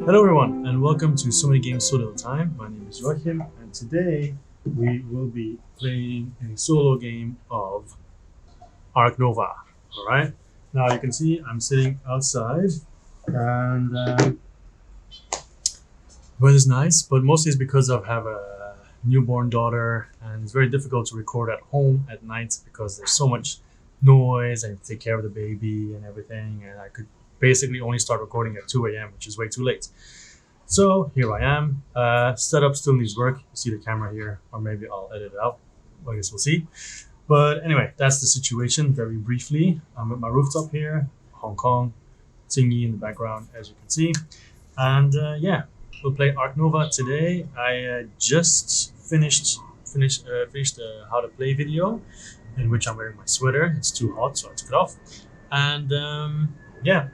Hello everyone and welcome to So Many Games So Little Time. My name is Joachim and today we will be playing a solo game of Ark Nova. Alright, now you can see I'm sitting outside and weather's nice, but mostly it's because I have a newborn daughter and it's very difficult to record at home at night because there's so much noise. I have to take care of the baby and everything, and I could basically only start recording at 2 a.m., which is way too late. So here I am. Setup still needs work. You see the camera here, or maybe I'll edit it out. I guess we'll see. But anyway, that's the situation very briefly. I'm at my rooftop here, Hong Kong, Tsingy in the background, as you can see. And yeah, we'll play Ark Nova today. I just finished the how to play video, in which I'm wearing my sweater. It's too hot, so I took it off. And yeah,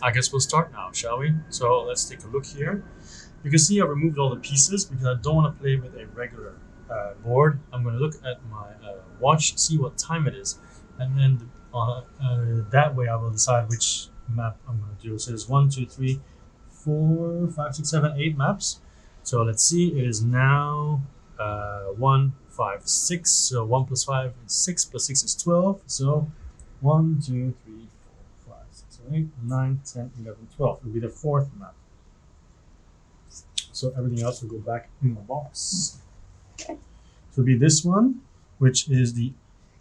I guess we'll start now, shall we? So let's take a look here. You can see I removed all the pieces because I don't want to play with a regular board. I'm going to look at my watch, see what time it is, and then that way I will decide which map I'm going to do. So there's 1, 2, 3, 4, 5, 6, 7, 8 maps. So let's see, it is now 1, 5, 6. So 1 plus 5 is 6, plus 6 is 12. So 1, 2, 3, 4, 5, 6, 7, 8, 9, 10, 11, 12. It will be the fourth map. So everything else will go back in the box. So it'll be this one, which is the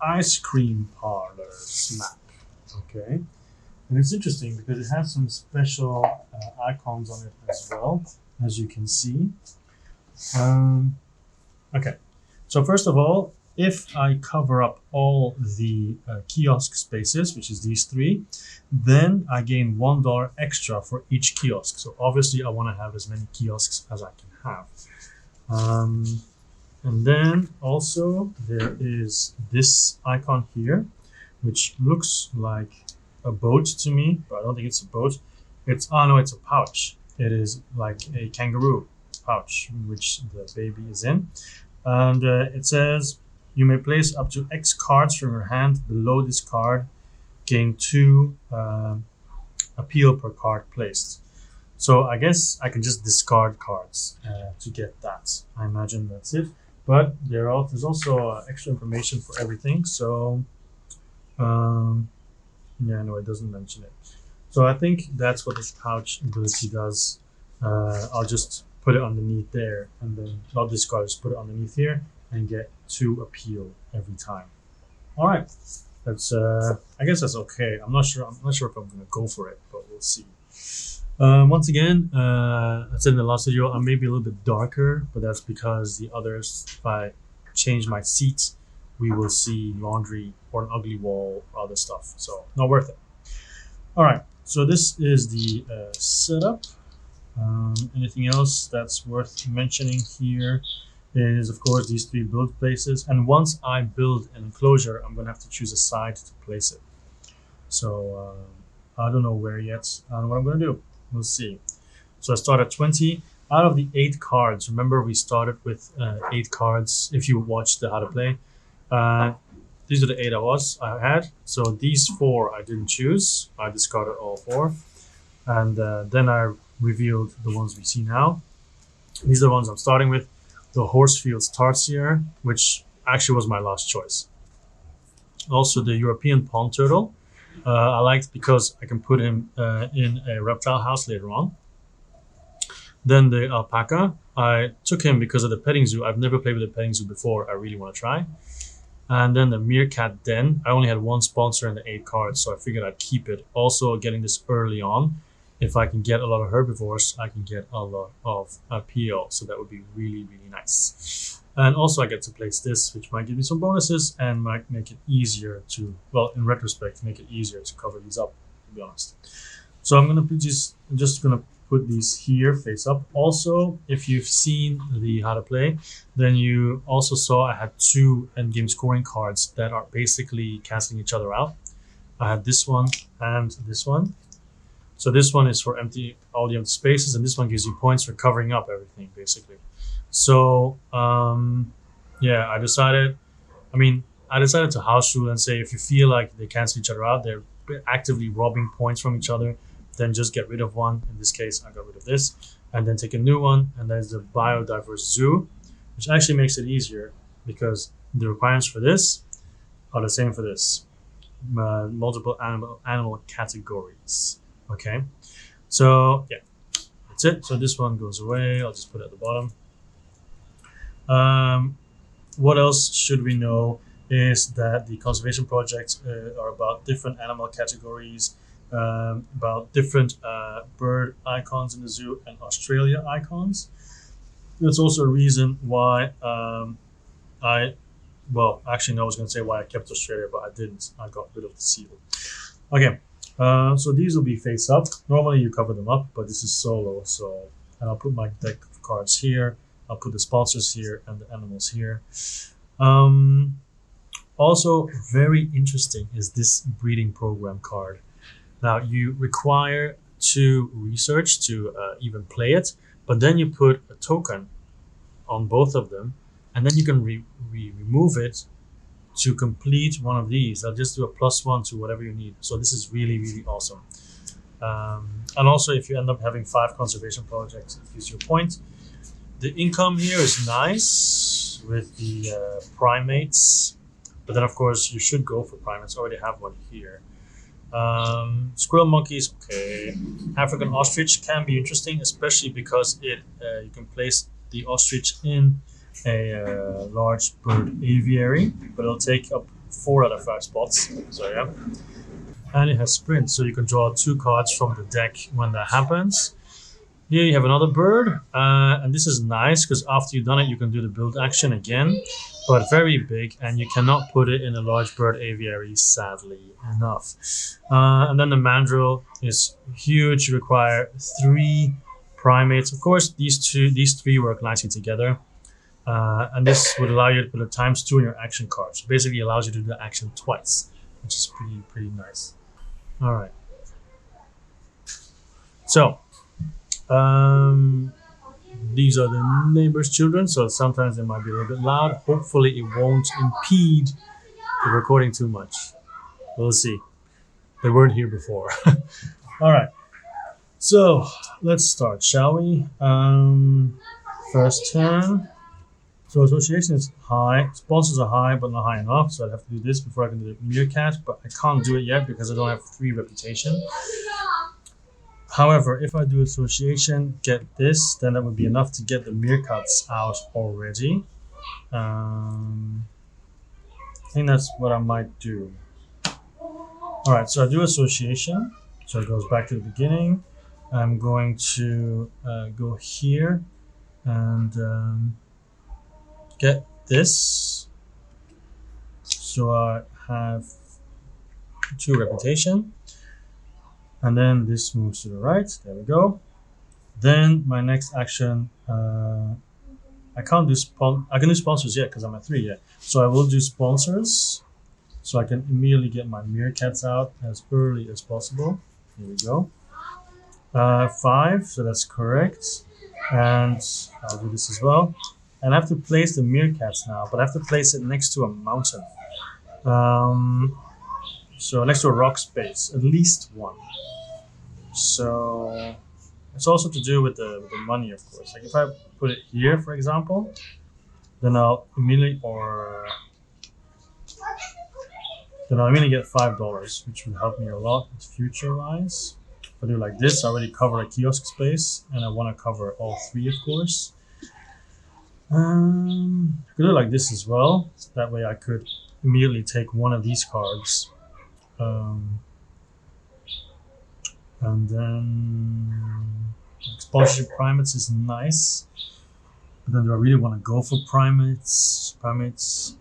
ice cream parlors map. Okay. And it's interesting because it has some special icons on it as well, as you can see. Okay. So first of all, if I cover up all the kiosk spaces, which is these 3, then I gain $1 extra for each kiosk. So obviously I want to have as many kiosks as I can have. And then also there is this icon here, which looks like a boat to me, but I don't think it's a boat. It's a pouch. It is like a kangaroo pouch, which the baby is in. And it says, you may place up to X cards from your hand below this card. Gain 2 appeal per card placed. So I guess I can just discard cards to get that. I imagine that's it. But there's also extra information for everything. So yeah, no, it doesn't mention it. So I think that's what this pouch ability does. I'll just put it underneath there, and then not discard, just put it underneath here and get 2 appeal every time. All right, that's I guess that's okay. I'm not sure if I'm gonna go for it, but we'll see. Once again, I said in the last video, I may be a little bit darker, but that's because the others, if I change my seat, we will see laundry or an ugly wall or other stuff. So not worth it. All right, so this is the setup. Anything else that's worth mentioning here is, of course, these 3 build places. And once I build an enclosure, I'm going to have to choose a side to place it. So I don't know where yet. I don't know what I'm going to do. We'll see. So I start at 20. Out of the 8 cards, remember we started with 8 cards. If you watched the how to play, these are the 8 I had. So these 4 I didn't choose. I discarded all 4. And then I revealed the ones we see now. These are the ones I'm starting with. The Horsfield's Tarsier, which actually was my last choice. Also the European Pond Turtle. I liked because I can put him in a reptile house later on. Then the Alpaca. I took him because of the petting zoo. I've never played with a petting zoo before. I really want to try. And then the Meerkat Den. I only had 1 sponsor and the 8 cards, so I figured I'd keep it. Also getting this early on. If I can get a lot of herbivores, I can get a lot of appeal. So that would be really, really nice. And also I get to place this, which might give me some bonuses and might make it easier to, well, in retrospect, make it easier to cover these up, to be honest. So I'm going to just going to put these here face up. Also, if you've seen the how to play, then you also saw I had 2 endgame scoring cards that are basically canceling each other out. I had this one and this one. So this one is for all the empty spaces, and this one gives you points for covering up everything, basically. So yeah, I decided to house rule and say if you feel like they cancel each other out, they're actively robbing points from each other, then just get rid of one. In this case, I got rid of this, and then take a new one, and that is the biodiverse zoo, which actually makes it easier because the requirements for this are the same for this. Multiple animal categories. Okay, so yeah, that's it. So this one goes away. I'll just put it at the bottom. What else should we know is that the conservation projects are about different animal categories, about different bird icons in the zoo and Australia icons. That's also a reason why I was going to say why I kept Australia, but I didn't. I got rid of the seal. Okay, so these will be face up. Normally you cover them up, but this is solo, and I'll put my deck of cards here. I'll put the sponsors here and the animals here. Also, very interesting is this breeding program card. Now, you require to research to even play it, but then you put a token on both of them, and then you can remove it to complete one of these. I'll just do a +1 to whatever you need. So this is really, really awesome. And also, if you end up having 5 conservation projects, it gives you a point. The income here is nice with the primates, but then of course you should go for primates. I already have one here. Squirrel monkeys, okay. African ostrich can be interesting, especially because you can place the ostrich in a large bird aviary, but it'll take up 4 out of 5 spots. So yeah. And it has sprint, so you can draw 2 cards from the deck when that happens. Here you have another bird, and this is nice because after you've done it, you can do the build action again, but very big, and you cannot put it in a large bird aviary, sadly enough. And then the mandrill is huge. You require 3 primates. Of course, these 3 work nicely together, and this would allow you to put a ×2 in your action cards. So basically, it allows you to do the action twice, which is pretty nice. All right. So. These are the neighbor's children, so sometimes they might be a little bit loud. Hopefully it won't impede the recording too much. We'll see. They weren't here before. All right, so let's start, shall we? First turn. So association is high, sponsors are high but not high enough, so I'd have to do this before I can do the meerkat, but I can't do it yet because I don't have 3 reputation. However, if I do association, get this, then that would be enough to get the meerkats out already. I think that's what I might do. Alright, so I do association, so it goes back to the beginning. I'm going to go here and get this. So I have 2 reputation. And then this moves to the right. There we go. Then my next action, I can't do I can do sponsors yet because I'm at 3 yet. So I will do sponsors, so I can immediately get my meerkats out as early as possible. Here we go. 5, so that's correct. And I'll do this as well. And I have to place the meerkats now, but I have to place it next to a mountain. So next to a rock space, at least 1. So it's also to do with the money, of course. Like if I put it here, for example, then I'll immediately get $5, which would help me a lot future-wise. If I do like this, I already cover a kiosk space, and I want to cover all 3, of course. I could do it like this as well. That way I could immediately take one of these cards. And then sponsorship primates is nice, but then do I really want to go for primates? Let's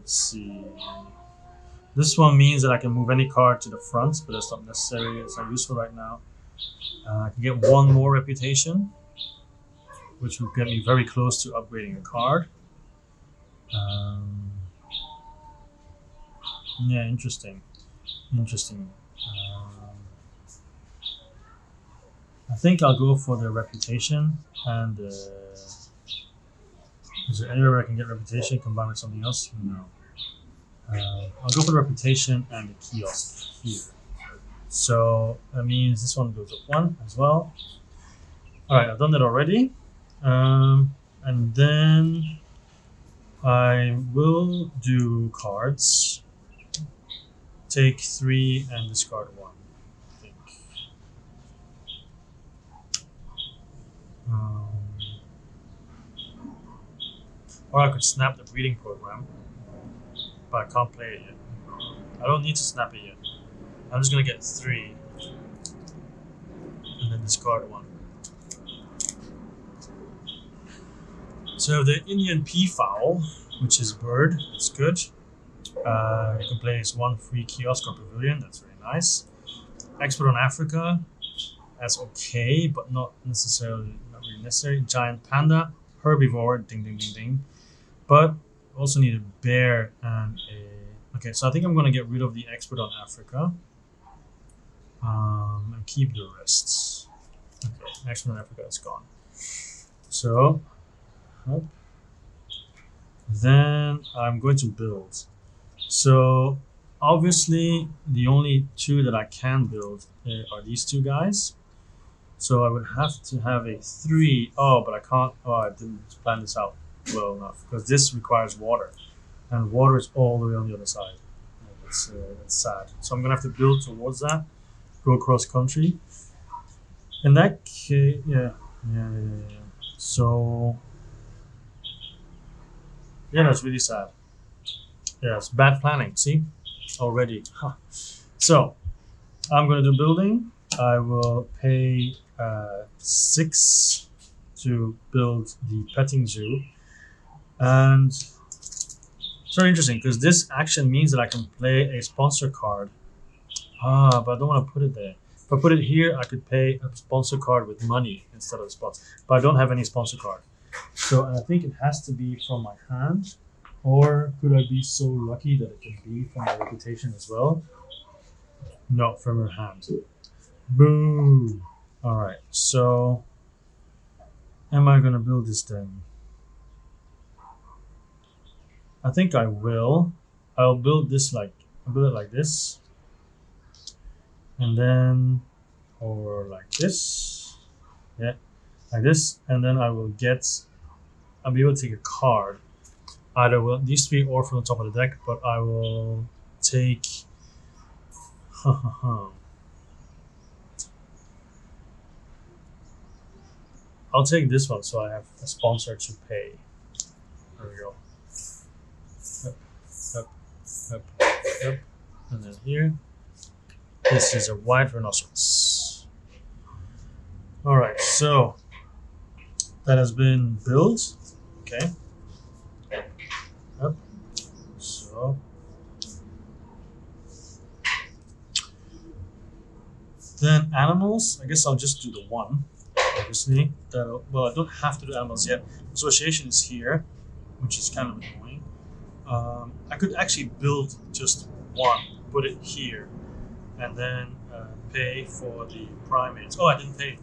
see. This one means that I can move any card to the front, but that's not necessary. It's not useful right now. I can get 1 more reputation, which will get me very close to upgrading a card. Yeah, interesting. I think I'll go for the reputation and is there anywhere I can get reputation combined with something else? No. I'll go for the reputation and the kiosk here. So that means this one goes up 1 as well. All right, I've done that already. And then I will do cards. Take 3 and discard 1, I think. Or I could snap the breeding program, but I can't play it yet. I don't need to snap it yet. I'm just gonna get 3 and then discard 1. So the Indian peafowl, which is bird, it's good. You can place 1 free kiosk or pavilion, that's very nice. Expert on Africa, that's okay, but not really necessary. Giant panda, herbivore, ding ding ding ding. But also need a bear and a. Okay, so I think I'm gonna get rid of the expert on Africa. And keep the rest. Okay, expert on Africa is gone. So, then I'm going to build. So obviously the only 2 that I can build are these 2 guys. So I would have to have a 3. Oh, but I can't. Oh, I didn't plan this out well enough because this requires water, and water is all the way on the other side. That's sad. So I'm gonna have to build towards that, go across country. In that case, yeah. So yeah, that's really sad. Yeah, it's bad planning. See, already. Huh. So I'm gonna do building. I will pay 6 to build the petting zoo, and it's very interesting because this action means that I can play a sponsor card. But I don't want to put it there. If I put it here, I could pay a sponsor card with money instead of spots. But I don't have any sponsor card, so I think it has to be from my hand. Or could I be so lucky that it can be from my reputation as well? No, from your hand. Boom. All right. So, am I gonna build this then? I think I will. I'll build this I'll build it like this, and then, or like this. Yeah, like this, and then I'll be able to take a card. Either these 3 or from the top of the deck, but I will take. I'll take this one so I have a sponsor to pay. There we go. Up. And then here. This is a white rhinoceros. Alright, so that has been built. Okay. Up. So then animals, I guess I'll just do the 1. Obviously, well, I don't have to do animals yet. Association is here, which is kind of annoying. I could actually build just 1, put it here, and then pay for the primates. Oh, I didn't pay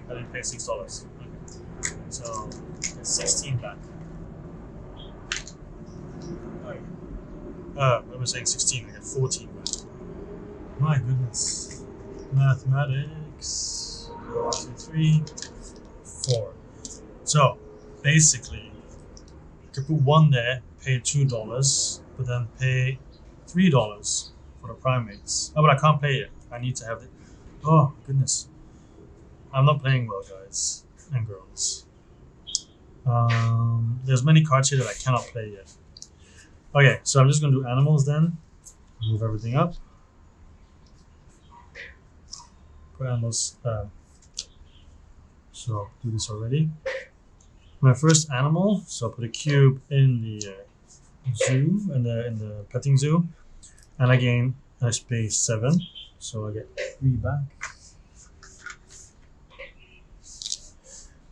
$6. Okay. So it's 16 back. I was saying 16, I got 14 back. My goodness. Mathematics. 1, 2, 3, 4. So basically, I could put 1 there, pay $2, but then pay $3 for the primates. Oh, but I can't pay it. I need to have it. Oh goodness, I'm not playing well, guys and girls. There's many cards here that I cannot play yet. Okay, so I'm just gonna do animals then. Move everything up. Put animals. So I'll do this already. My first animal. So I'll put a cube in the zoo, in the petting zoo, and again I pay 7, so I get 3 back,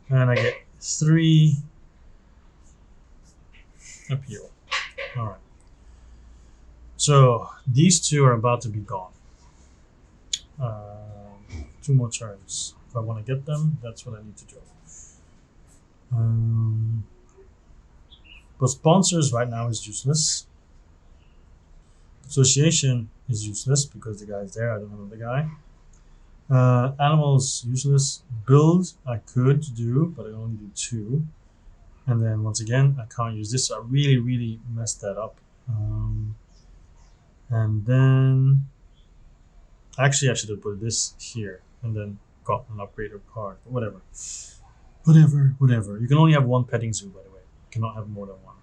and I get 3 up here. All right. So these 2 are about to be gone. 2 more turns. If I want to get them, that's what I need to do. But sponsors right now is useless. Association is useless because the guy is there. I don't know the guy. Animals useless. Build I could do, but I only do 2. And then once again, I can't use this. So I really messed that up. And then actually I should have put this here and then got an upgrader card. But whatever. You can only have 1 petting zoo, by the way. You cannot have more than 1.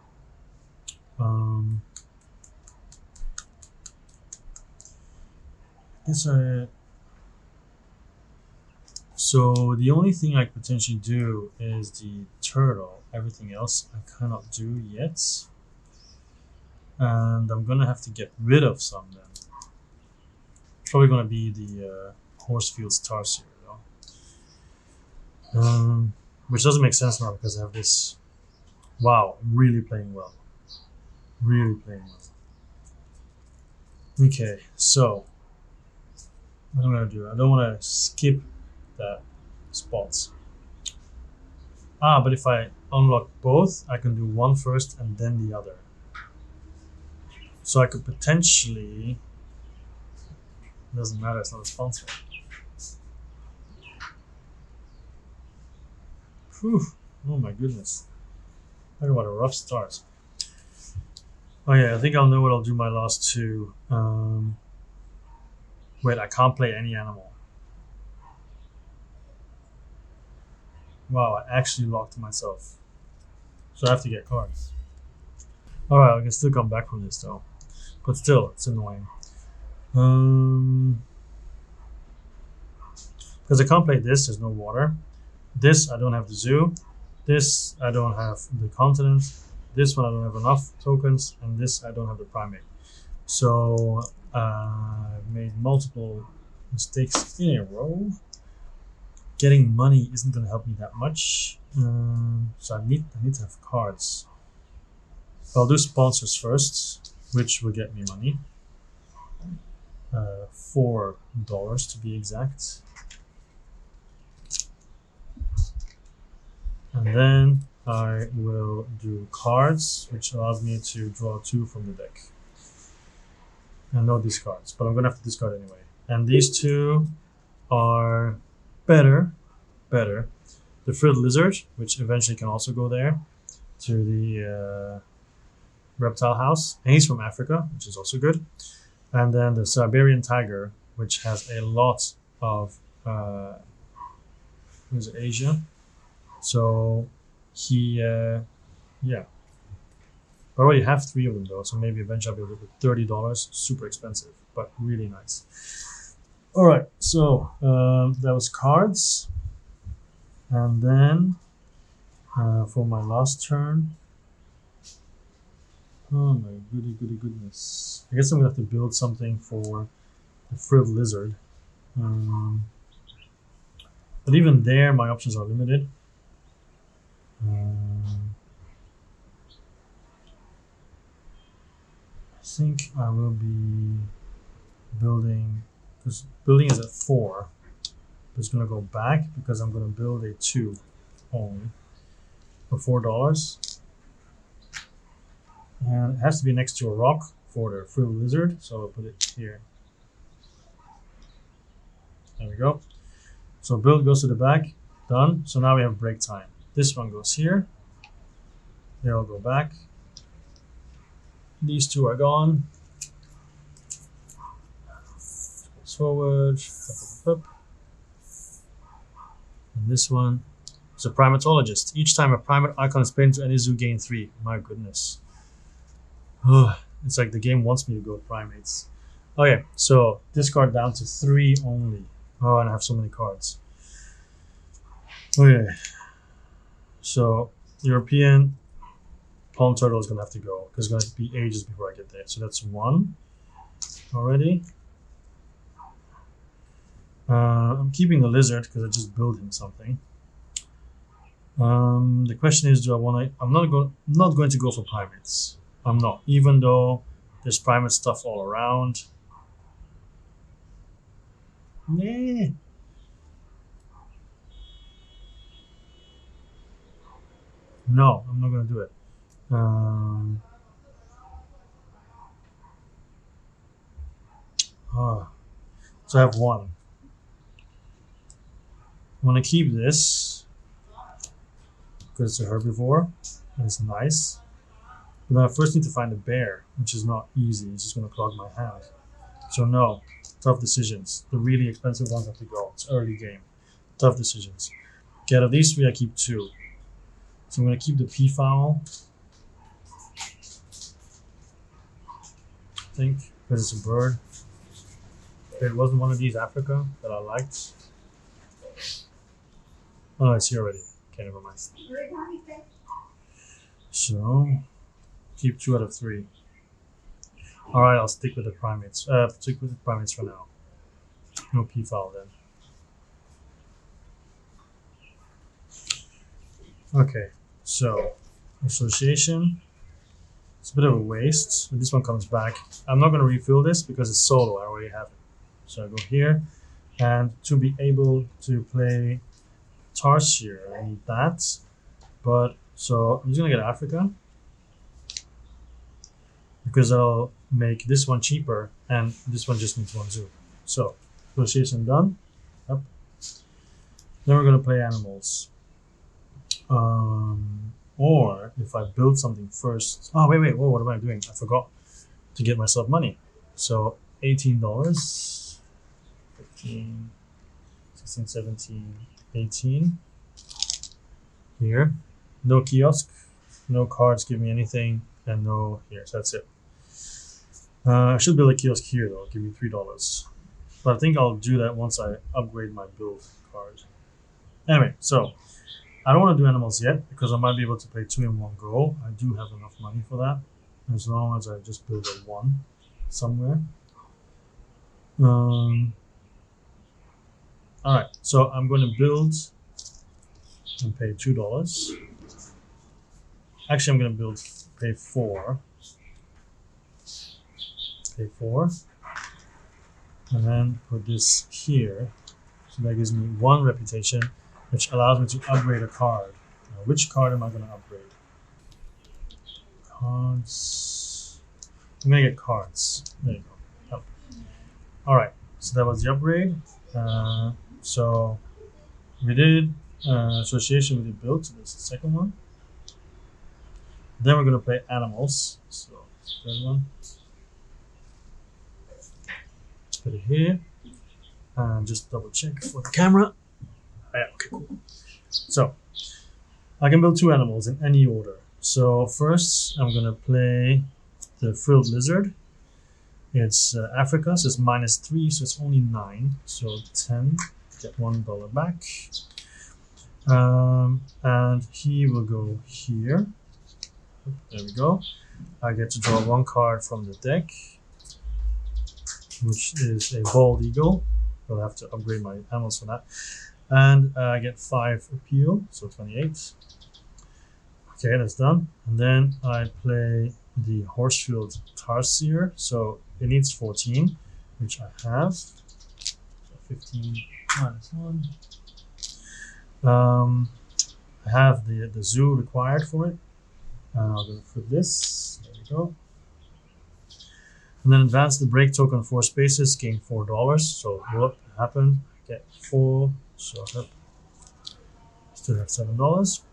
So the only thing I could potentially do is the turtle. Everything else I cannot do yet. And I'm gonna have to get rid of some then. Probably gonna be the Horsefield Starseer though. Which doesn't make sense now because I have this. Wow, really playing well. Okay, so what I'm gonna do, I don't wanna skip that spots. But if I unlock both, I can do 1 first and then the other. So I could potentially, doesn't matter, it's not a sponsor. Whew. Oh my goodness. Talk about a rough start. Oh yeah, I think I'll know what I'll do my last 2. Wait, I can't play any animal. Wow, I actually locked myself. So I have to get cards. Alright, I can still come back from this though. But still, it's annoying. Because I can't play this, there's no water. This, I don't have the zoo. This, I don't have the continent. This one, I don't have enough tokens. And this, I don't have the primate. So, I've made multiple mistakes in a row. Getting money isn't going to help me that much. So I need to have cards. I'll do sponsors first, which will get me money. $4 to be exact. And then I will do cards, which allows me to draw 2 from the deck. And no discards, but I'm going to have to discard anyway. And these 2 are better. The frilled lizard, which eventually can also go there to the reptile house. And he's from Africa, which is also good. And then the Siberian tiger, which has a lot of Asia. So he, yeah. I already have 3 of them though, so maybe eventually I'll be able to $30. Super expensive, but really nice. All right, so that was cards. And then for my last turn, oh my goodness. I guess I'm gonna have to build something for the frilled lizard. But even there, my options are limited. I think I will be building, because building is at 4. It's going to go back because I'm going to build a 2 only for $4. And it has to be next to a rock for the frilled lizard, so I'll put it here. There we go. So build goes to the back, done. So now we have break time. This one goes here. They all go back. These 2 are gone. Goes forward. Up. And this one is a primatologist. Each time a primate icon is put into any zoo, gain 3. My goodness. It's like the game wants me to go with primates. Okay, so discard down to 3 only. Oh, and I have so many cards. Okay. So European palm turtle is gonna have to go because it's gonna be ages before I get there. So that's 1 already. I'm keeping the lizard because I just built him something. The question is, do I want to? I'm not going to go for primates. I'm not, even though there's primate stuff all around. Nah. No, I'm not going to do it. So I have 1. I'm gonna keep this because it's a herbivore and it's nice. But then I first need to find a bear, which is not easy. It's just gonna clog my hand. So no, tough decisions. The really expensive ones have to go. It's early game. Tough decisions. Okay, out of these 3, I keep 2. So I'm gonna keep the peafowl. I think because it's a bird. It wasn't one of these Africa that I liked. Oh, no, it's here already. Okay, never mind. So, keep 2 out of 3. Alright, I'll stick with the primates. Stick with the primates for now. No peafowl then. Okay, so association. It's a bit of a waste, but this one comes back. I'm not going to refill this because it's solo. I already have it. So I go here, and to be able to play Tarsier, I need that. But so I'm just gonna get Africa because I'll make this one cheaper, and this one just needs 1 zoo. So association done. Yep. Then we're gonna play animals. Or if I build something first. Oh wait, whoa, what am I doing? I forgot to get myself money. So $18. 15, 16, 17, 18. Here. No kiosk, no cards give me anything, and no here. So that's it. I should build a kiosk here though, give me $3. But I think I'll do that once I upgrade my build card. Anyway, so I don't want to do animals yet because I might be able to play 2 in one go. I do have enough money for that, as long as I just build a 1 somewhere. Alright, so I'm going to build and pay $2. Actually, I'm going to pay 4. Pay 4. And then put this here. So that gives me 1 reputation, which allows me to upgrade a card. Now, which card am I going to upgrade? Cards. I'm going to get cards. There you go. Oh. Alright, so that was the upgrade. So we did association, we did build, so that's the second one. Then we're going to play animals. So third one. Put it here. And just double check for the camera. Yeah, okay, cool. So I can build 2 animals in any order. So first I'm going to play the frilled lizard. It's Africa, so it's -3, so it's only 9. So 10, get $1 back. And he will go here. There we go. I get to draw 1 card from the deck, which is a bald eagle. I'll have to upgrade my animals for that. And I get 5 appeal, so 28. Okay, that's done. And then I play the Horsfield Tarsier, so it needs 14, which I have. So 15 -1. I have the zoo required for it. I'll go for this. There we go. And then advance the break token 4 spaces, gain $4. So what happened? Get 4, so I still have $7.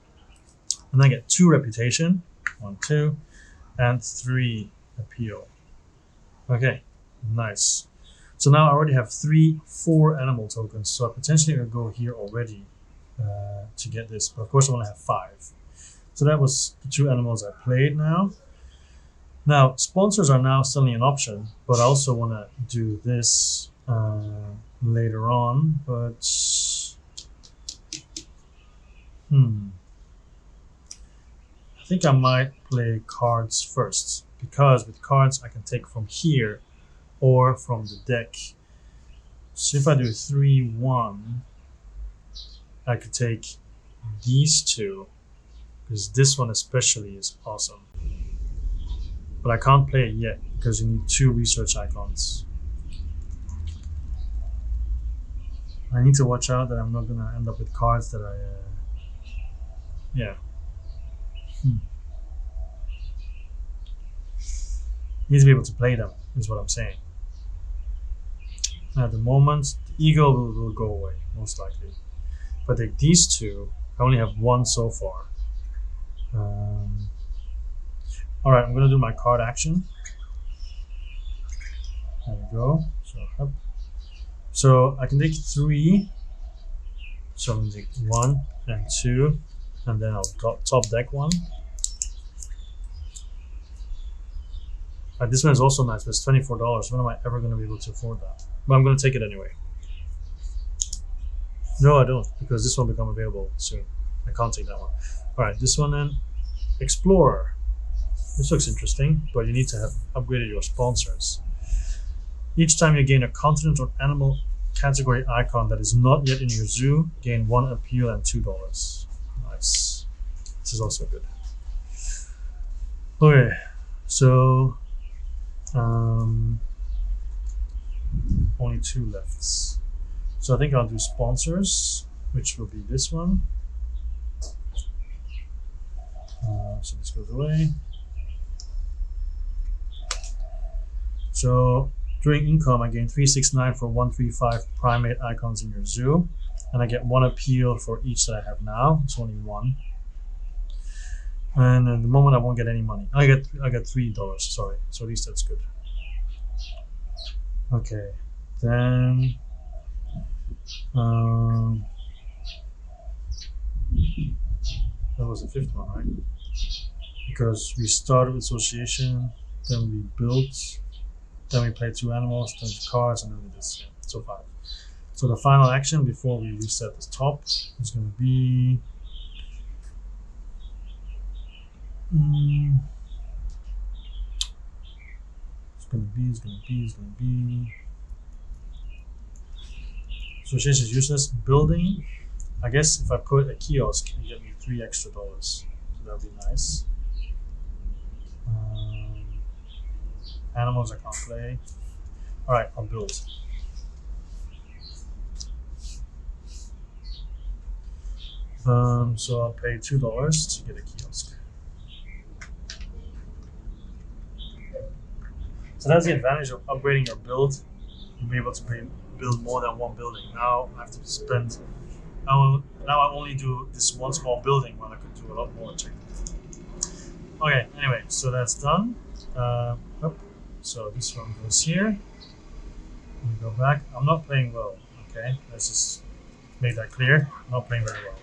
And then get 2 reputation, 1, 2, and 3 appeal. Okay, nice. So now I already have 4 animal tokens, so I potentially could go here already to get this, but of course I want to have 5. So that was the 2 animals I played now. Now, sponsors are now suddenly an option, but I also want to do this later on, but I think I might play cards first, because with cards I can take from here or from the deck. So if I do 3-1, I could take these 2, because this one especially is awesome. But I can't play it yet because you need 2 research icons. I need to watch out that I'm not going to end up with cards that I need to be able to play them, is what I'm saying. At the moment, the eagle will go away, most likely. If I take these two, I only have one so far. Alright, I'm going to do my card action. There we go. So, up. So I can take 3. So I'm going to take 1 and 2. And then I'll top deck 1. This one is also nice, but it's $24. When am I ever going to be able to afford that? But I'm going to take it anyway. No, I don't, because this one will become available soon. I can't take that one. Alright, this one then. Explorer. This looks interesting, but you need to have upgraded your sponsors. Each time you gain a continent or animal category icon that is not yet in your zoo, gain 1 appeal and $2. Nice. This is also good. Okay, so only 2 left. So I think I'll do sponsors, which will be this one. So this goes away. So during income, I gain 369 for 135 primate icons in your zoo, and I get 1 appeal for each that I have now. It's only 1. And at the moment, I won't get any money. I get $3. Sorry. So at least that's good. Okay, then that was the 5th one, right? Because we started with association, then we built, then we played 2 animals, then 2 cards, and then we did this. Yeah, so 5. So the final action before we reset this top is going to be it's going to be association is useless. Building, I guess if I put a kiosk, you get me $3 extra. So that would be nice. Animals I can't play. Alright, I'll build. So I'll pay $2 to get a kiosk. So that's the advantage of upgrading your build. You'll be able to build more than 1 building. Now I have to spend. Now I only do this 1 small building when I could do a lot more technically. Okay, anyway, so that's done. So this one goes here. We go back. I'm not playing well. Okay, let's just make that clear. I'm not playing very well.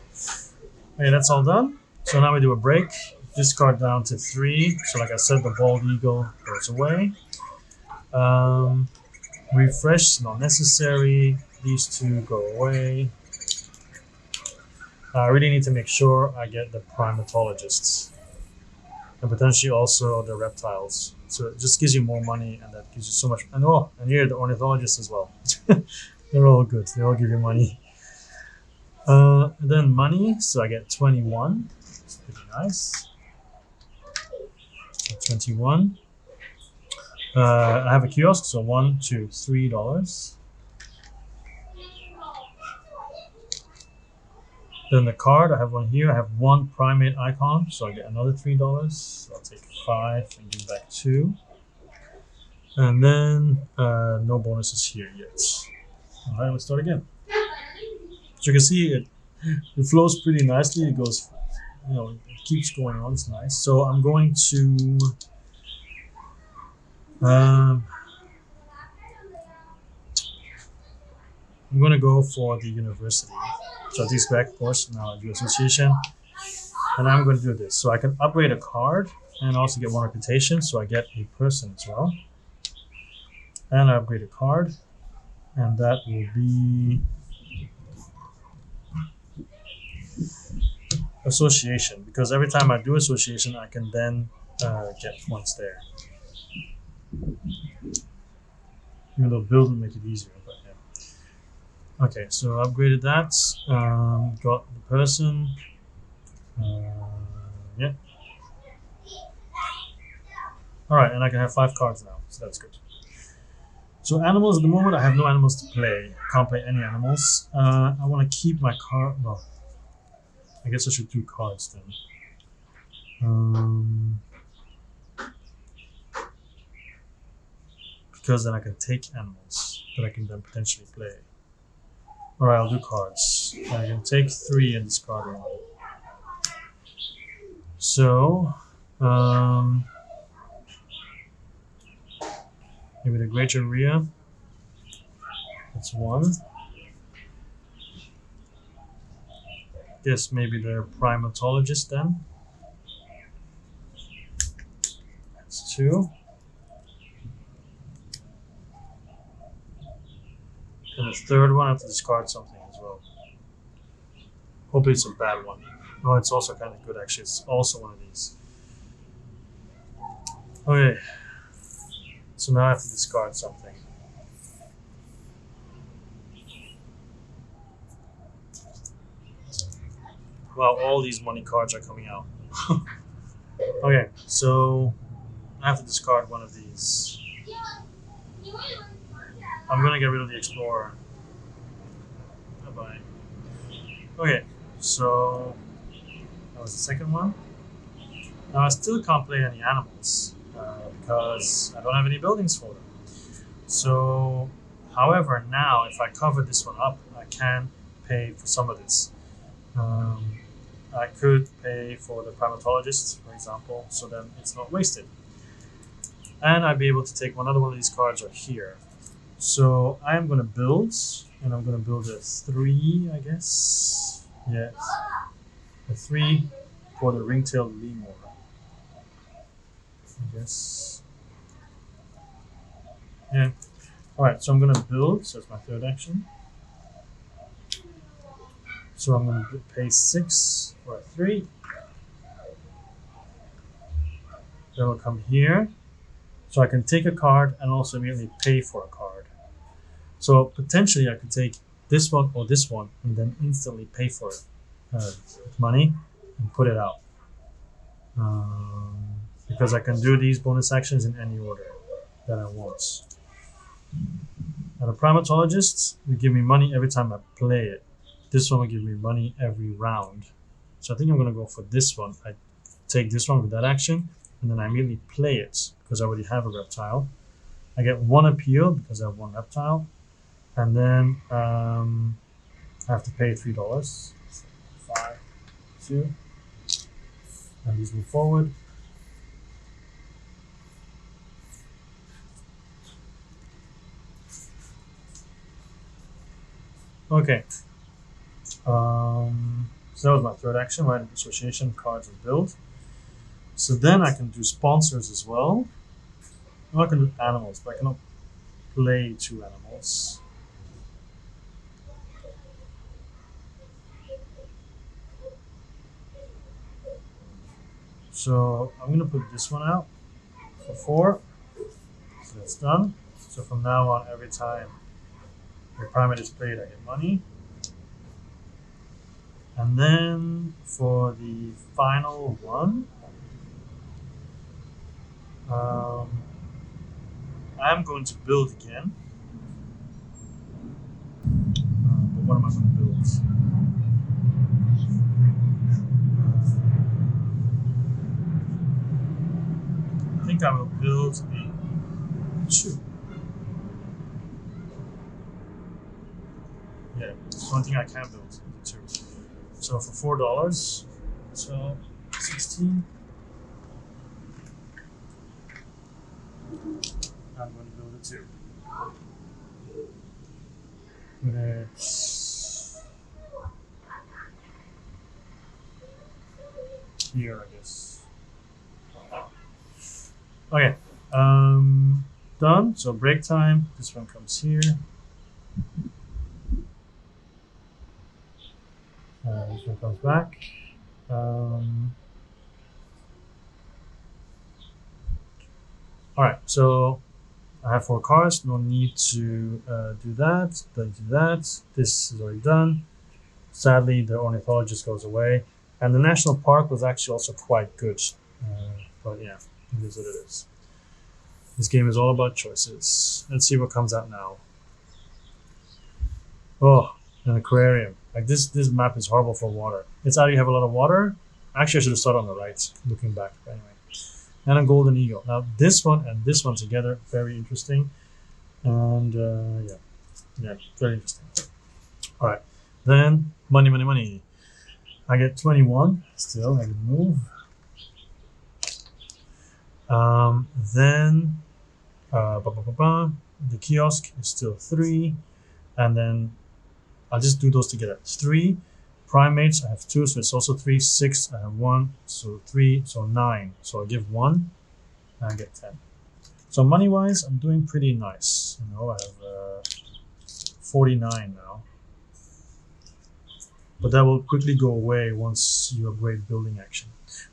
Okay, that's all done. So now we do a break. Discard down to 3. So like I said, the bald eagle goes away. Refresh, not necessary. These 2 go away. I really need to make sure I get the primatologists. And potentially also the reptiles. So it just gives you more money, and that gives you so much. And here the ornithologists as well. They're all good. They all give you money. And then money. So I get 21. It's pretty nice. So 21. I have a kiosk. So $1, $2, $3. Then the card, I have one here. I have 1 primate icon, so I get another $3. So I'll take 5 and give back 2. And then no bonuses here yet. All right, let's start again. So you can see it flows pretty nicely. It goes, it keeps going on. It's nice. So I'm going to go for the university. So I take back, of course. Now I do association, and I'm going to do this. So I can upgrade a card and also get 1 reputation. So I get a person as well, and I upgrade a card, and that will be association. Because every time I do association, I can then get ones there. Even though build will make it easier, but yeah. Okay, so I upgraded that. Got the person. Yeah. All right, and I can have 5 cards now, so that's good. So animals, at the moment I have no animals to play. Can't play any animals. I want to keep my card. Well, I guess I should do cards then. Because then I can take animals. that I can then potentially play. Alright, I'll do cards. I can take 3 and discard 1. So, maybe the Great Area. That's 1. Guess maybe the Primatologist then. That's 2. And the third one, I have to discard something as well. Hopefully it's a bad one. No, it's also kind of good actually. It's also one of these. Okay. So now I have to discard something. Wow, all these money cards are coming out. Okay, so I have to discard one of these. I'm gonna get rid of the Explorer. Bye-bye. Okay, so that was the second one. Now I still can't play any animals because I don't have any buildings for them. So, however, now if I cover this one up, I can pay for some of this. I could pay for the Primatologist, for example, so then it's not wasted. And I'd be able to take another one of these cards right here. So I'm going to build, and I'm going to build a 3, I guess. Yes. A 3 for the ring-tailed lemur. I guess. Yeah. Alright, so I'm going to build, so that's my third action. So I'm going to pay 6 for a 3. Then we'll come here. So I can take a card and also immediately pay for a card. So potentially I could take this one or this one and then instantly pay for it with money and put it out. Because I can do these bonus actions in any order that I want. Now the Primatologist will give me money every time I play it. This one will give me money every round. So I think I'm going to go for this one. I take this one with that action, and then I immediately play it because I already have a reptile. I get 1 appeal because I have 1 reptile. And then I have to pay $3. 5, 2. And these move forward. Okay. So that was my third action, right? Association, cards, and build. So then I can do sponsors as well. I'm not going to do animals, but I cannot play 2 animals. So I'm going to put this one out for 4. So that's done. So from now on, every time the primate is played, I get money. And then for the final one, I'm going to build again. But what am I going to build? I think I will build a 2. Yeah, it's one thing I can build, a 2. So for $4, so 16. I'm going to build a 2. Put it here, I guess. Okay, done. So break time. This one comes here. This one comes back. Alright, so I have 4 cards. No need to do that. Don't do that. This is already done. Sadly, the ornithologist goes away. And the national park was actually also quite good. But yeah, it is what it is. This game is all about choices. Let's see what comes out now. Oh, an aquarium. Like this map is horrible for water. It's either you have a lot of water. Actually, I should have started on the right, looking back. But anyway. And a golden eagle. Now this one and this one together, very interesting. And yeah. Yeah, very interesting. All right, then money, money, money. I get 21 still. I can move. Then the kiosk is still 3, and then I'll just do those together. It's 3 primates. I have 2, so it's also 3. 6. I have 1, so 3, so 9. So I give 1, and I get 10. So money wise, I'm doing pretty nice. You know, I have 49 now. But that will quickly go away once you upgrade building action.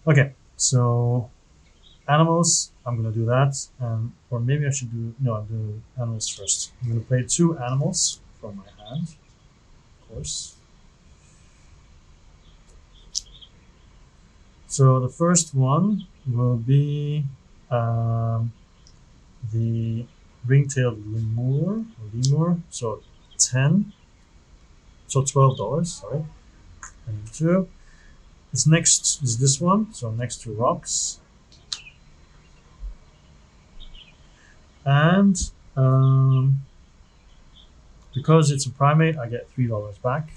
Okay, so animals, I'm gonna do that, or maybe I should do I'll do animals first. I'm gonna play 2 animals from my hand, of course. So the first one will be the ring-tailed lemur. So 10. So $12. Sorry. And 2. It's next is this one. So next to rocks. And because it's a primate, I get $3 back.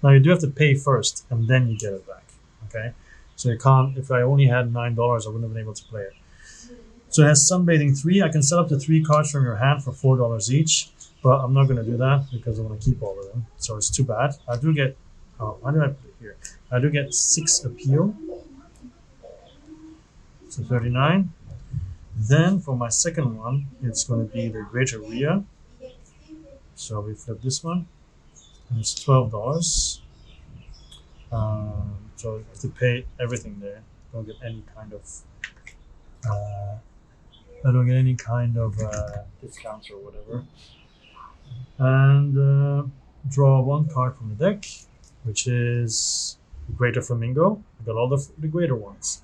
Now you do have to pay first, and then you get it back. Okay, so you can't. If I only had $9, I wouldn't have been able to play it. So it has Sunbathing 3. I can set up to 3 cards from your hand for $4 each, but I'm not going to do that because I want to keep all of them. So it's too bad. I do get. Oh, why did I put it here? I do get 6 appeal. So 39. Then for my second one, it's going to be the Greater Rhea. So we flip this one. And it's $12. So you have to pay everything there. Don't get any kind of discounts or whatever. And draw 1 card from the deck, which is the Greater Flamingo. I got all the greater ones.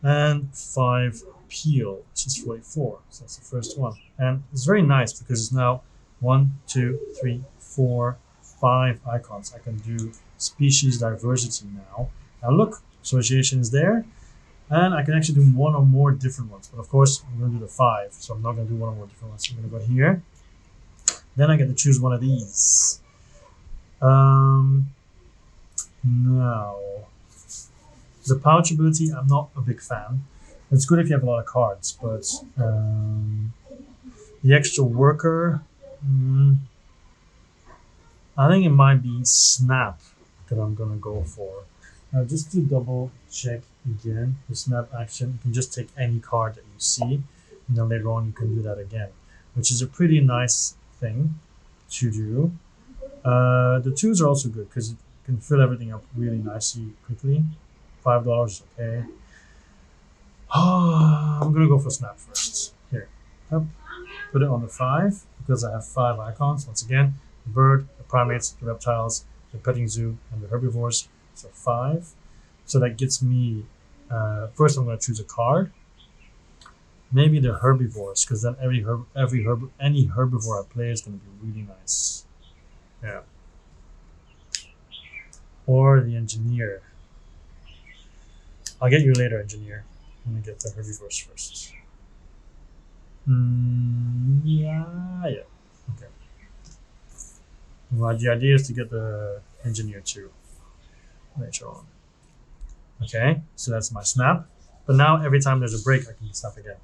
And 5 appeal, which is 44. So that's the first one. And it's very nice because it's now 1, 2, 3, 4, 5 icons. I can do species diversity now. Now look, association is there, and I can actually do 1 or more different ones. But of course, I'm going to do the 5, so I'm not going to do 1 or more different ones. I'm going to go here. Then I get to choose one of these. Now, the pouch ability, I'm not a big fan. It's good if you have a lot of cards, but the extra worker, I think it might be Snap that I'm going to go for. Now, just to double check again, the Snap action, you can just take any card that you see, and then later on you can do that again, which is a pretty nice thing to do. The 2s are also good because it can fill everything up really nicely quickly. $5 is okay. I'm going to go for Snap first. Here, put it on the 5 because I have 5 icons. Once again, the bird, the primates, the reptiles, the petting zoo, and the herbivores. So 5. So that gets me. First, I'm going to choose a card. Maybe the herbivores, because then any herbivore I play is going to be really nice. Yeah. Or the engineer. I'll get you later, engineer. I'm going to get the herbivores first. Yeah. Okay. Well, the idea is to get the engineer too later on. Okay, so that's my snap. But now every time there's a break, I can snap again.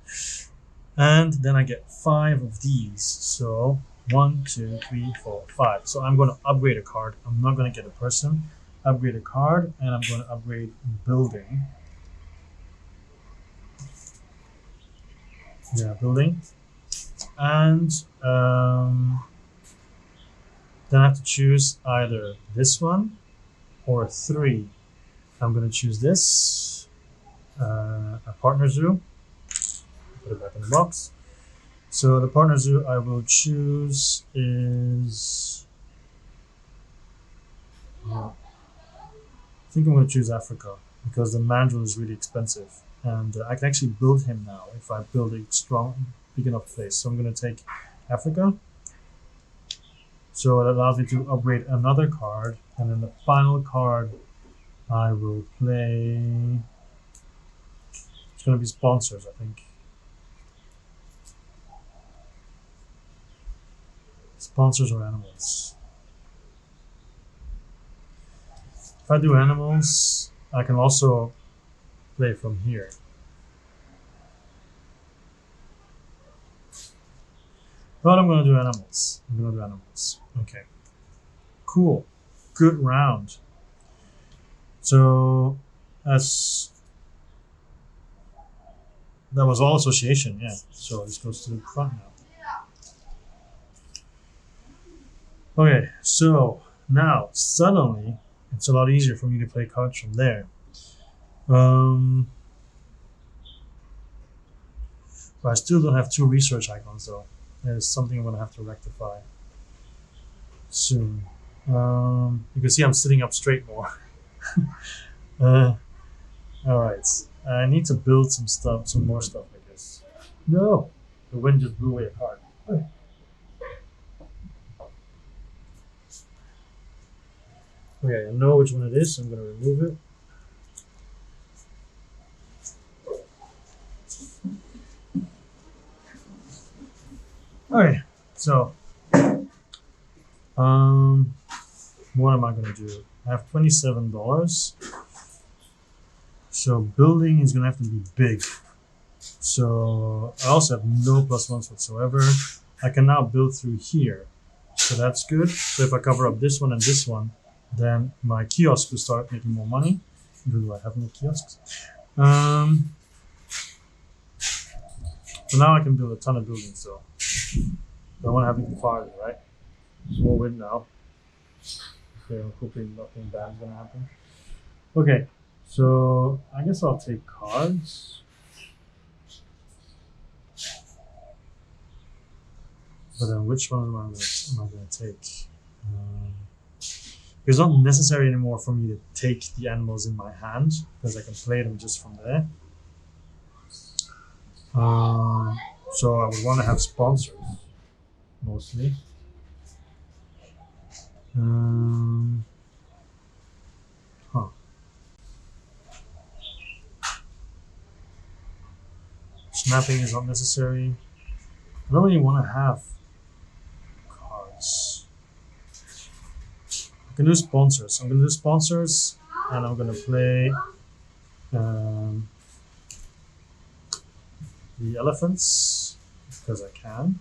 And then I get 5 of these. So 1, 2, 3, 4, 5. So I'm going to upgrade a card. I'm not going to get a person. Upgrade a card, and I'm going to upgrade building. Yeah, building. And then I have to choose either this one or 3. I'm going to choose this, a partner zoo. Put it back in the box. So the partner zoo I will choose is, I think I'm going to choose Africa because the mandrill is really expensive. And I can actually build him now if I build a strong, big enough place. So I'm going to take Africa. So it allows me to upgrade another card. And then the final card I will play. It's going to be sponsors, I think. Sponsors or animals? If I do animals, I can also play from here. But I'm gonna do animals. Okay. Cool. Good round. So that was all association, yeah. So this goes to the front now. Okay, so now suddenly it's a lot easier for me to play cards from there. But I still don't have 2 research icons though. There's something I'm gonna have to rectify soon. You can see I'm sitting up straight more. All right, I need to build some more stuff, I guess. No, the wind just blew away a card. Okay, I know which one it is, so I'm gonna remove it. Okay, so what am I gonna do? I have $27. So building is gonna have to be big. So I also have no +1s whatsoever. I can now build through here. So that's good. So if I cover up this one and this one, then my kiosk will start making more money. Do I have no kiosks? So now I can build a ton of buildings though. I want to have even farther, right? There's more wind now. Okay, I'm hoping nothing bad is gonna happen. Okay, so I guess I'll take cards. But then which one am I gonna take? It's not necessary anymore for me to take the animals in my hand because I can play them just from there. So I would want to have sponsors mostly. Snapping is not necessary. I don't really want to have cards. I can do sponsors. I'm going to do sponsors and I'm going to play the elephants because I can.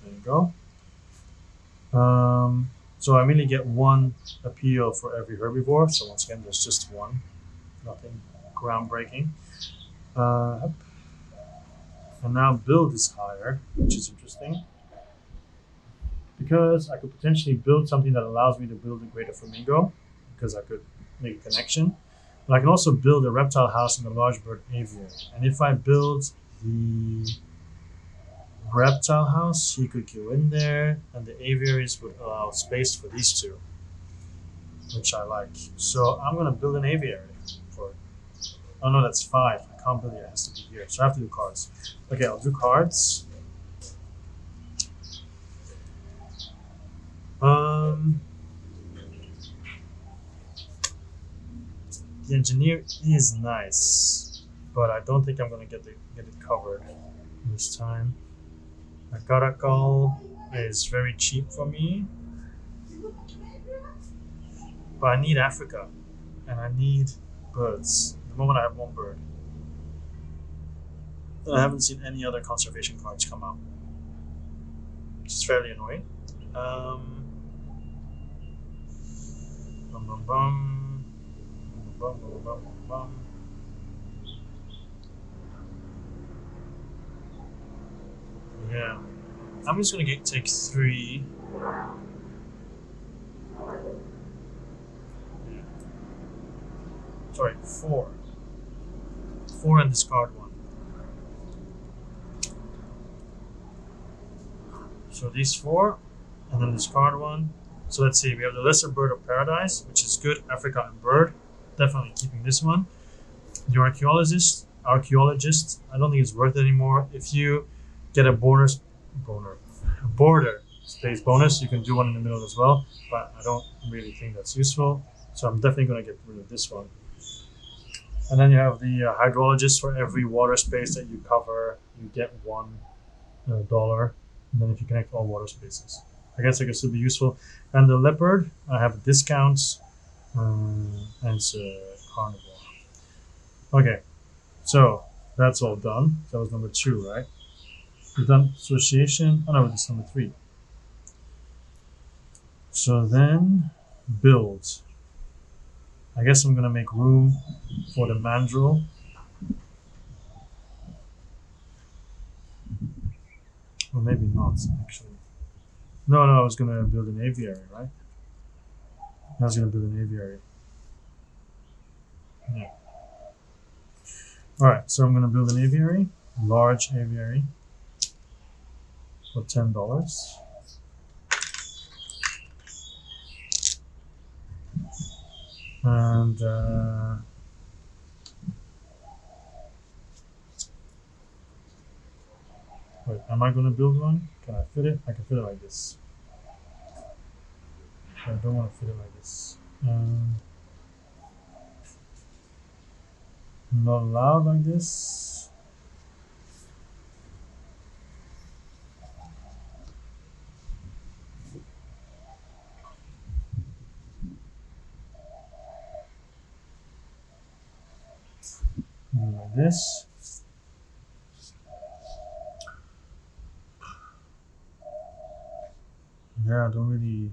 There you go. So I mainly get 1 appeal for every herbivore. So once again, there's just 1. Nothing groundbreaking. And now build is higher, which is interesting. Because I could potentially build something that allows me to build a greater flamingo, because I could make a connection. But I can also build a reptile house and a large bird aviary. And if I build the reptile house, he could go in there, and the aviaries would allow space for these 2, which I like. So I'm going to build an aviary for it. Oh no, that's 5. I can't build it, it has to be here. So I have to do cards. Okay, I'll do cards. The engineer is nice, but I don't think I'm gonna get it covered this time. A caracal is very cheap for me, but I need Africa, and I need birds. At the moment I have 1 bird. I haven't seen any other conservation cards come out, which is fairly annoying. Yeah, I'm just gonna take 3. Sorry, 4. 4 and discard 1. So these 4, and then discard 1. So let's see, we have the lesser bird of paradise, which is good. Africa and bird, definitely keeping this one. The archaeologist, I don't think it's worth it anymore. If you get a border space bonus, you can do 1 in the middle as well, but I don't really think that's useful. So I'm definitely going to get rid of this one. And then you have the hydrologist. For every water space that you cover, you get $1. And then if you connect all water spaces. I guess I could still be useful. And the leopard, I have a discount, and it's a carnivore. Okay, so that's all done. That was number 2, right? We've done association. Oh no, this is number 3. So then build. I guess I'm gonna make room for the mandrill. Or maybe not, actually. No, I was gonna build an aviary, right? I was gonna build an aviary. Yeah. Alright, so I'm gonna build an aviary, large aviary, for $10. And wait, am I gonna build one? Can I fit it? I can fit it like this. I don't want to fit it like this. Not allowed like this. Like this. Yeah, I don't really.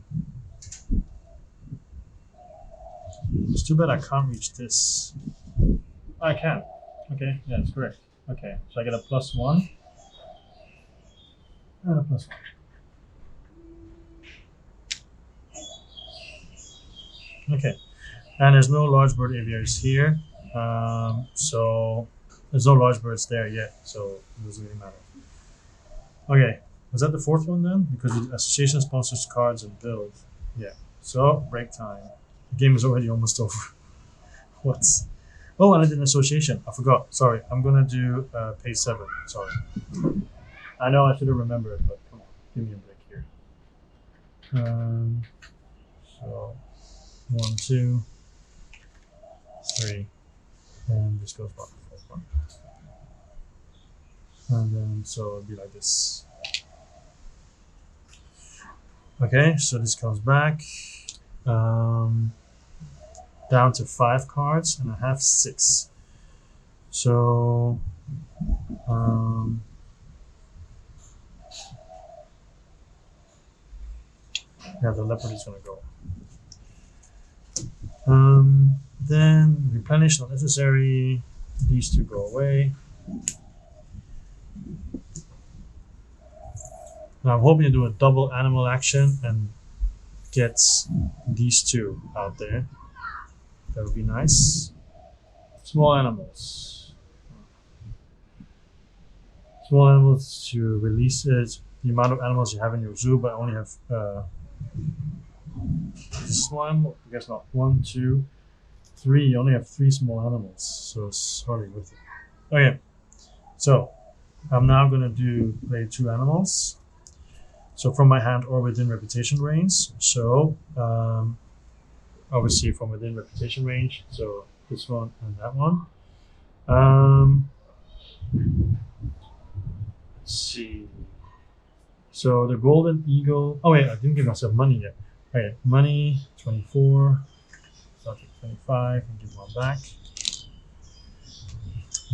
It's too bad I can't reach this. I can. Okay, yeah, that's correct. Okay, so I get a +1 and a +1. Okay, and there's no large bird aviaries here, so there's no large birds there yet, so it doesn't really matter. Okay, was that the 4th one then? Because the association sponsors cards and build. Yeah, so break time. The game is already almost over. What? Oh, and I did an association. I forgot. Sorry, I'm gonna do page 7. Sorry. I know I should have remembered, but come on, give me a break here. So 1, 2, 3, and this goes back to 4th one. And then so it'll be like this. Okay, so this comes back down to 5 cards, and I have 6. So yeah, the leopard is gonna go. Then replenish, not necessary. These 2 go away. Now I'm hoping to do a double animal action and get these 2 out there. That would be nice. Small animals. Small animals to release it. The amount of animals you have in your zoo, but I only have this small animal. I guess not. 1, 2, 3. You only have 3 small animals, so it's hardly worth it. Okay, so I'm now gonna play 2 animals. So from my hand or within reputation range. So obviously from within reputation range. So this one and that one. Let's see. So the golden eagle. Oh wait, I didn't give myself money yet. Okay, money 24. So I'll take 25 and give 1 back.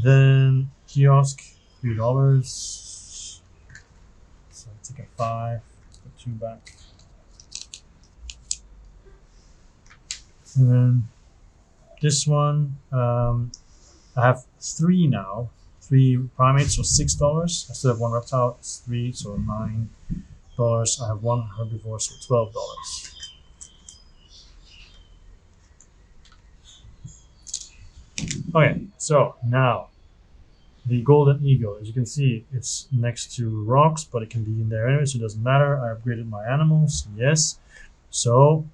Then kiosk $3. So I'll take a 5, put 2 back. And then this one, I have 3 now. 3 primates, so $6. I still have 1 reptile, it's 3, so $9. I have 1 herbivore, so $12. Okay, so now the golden eagle. As you can see, it's next to rocks, but it can be in there anyway, so it doesn't matter. I upgraded my animals, yes. So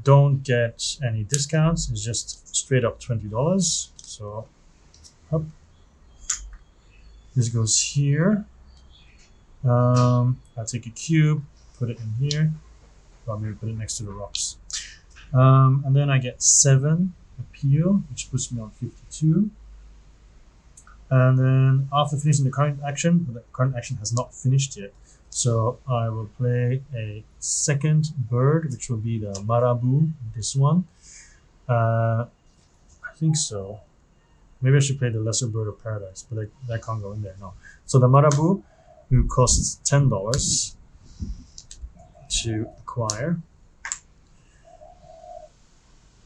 don't get any discounts. It's just straight up $20. So up. This goes here. I'll take a cube, put it in here. Well, maybe put it next to the rocks. And then I get 7 appeal, which puts me on 52. And then after finishing the current action has not finished yet. So I will play a second bird, which will be the Marabu, this one. I think so. Maybe I should play the Lesser Bird of Paradise, but that can't go in there, no. So the Marabu, who costs $10 to acquire,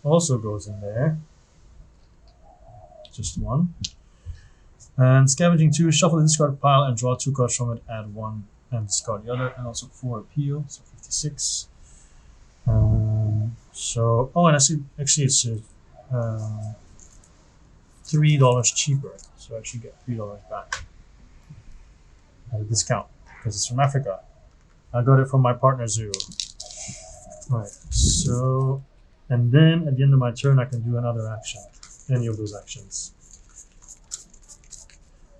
also goes in there. Just one. And Scavenging 2, shuffle the discard pile and draw 2 cards from it, add 1 and discard the other, and also 4 appeal, so 56. So, oh, and actually it's $3 cheaper, so I should get $3 back at a discount because it's from Africa. I got it from my partner zoo. Right, so, and then at the end of my turn, I can do another action, any of those actions.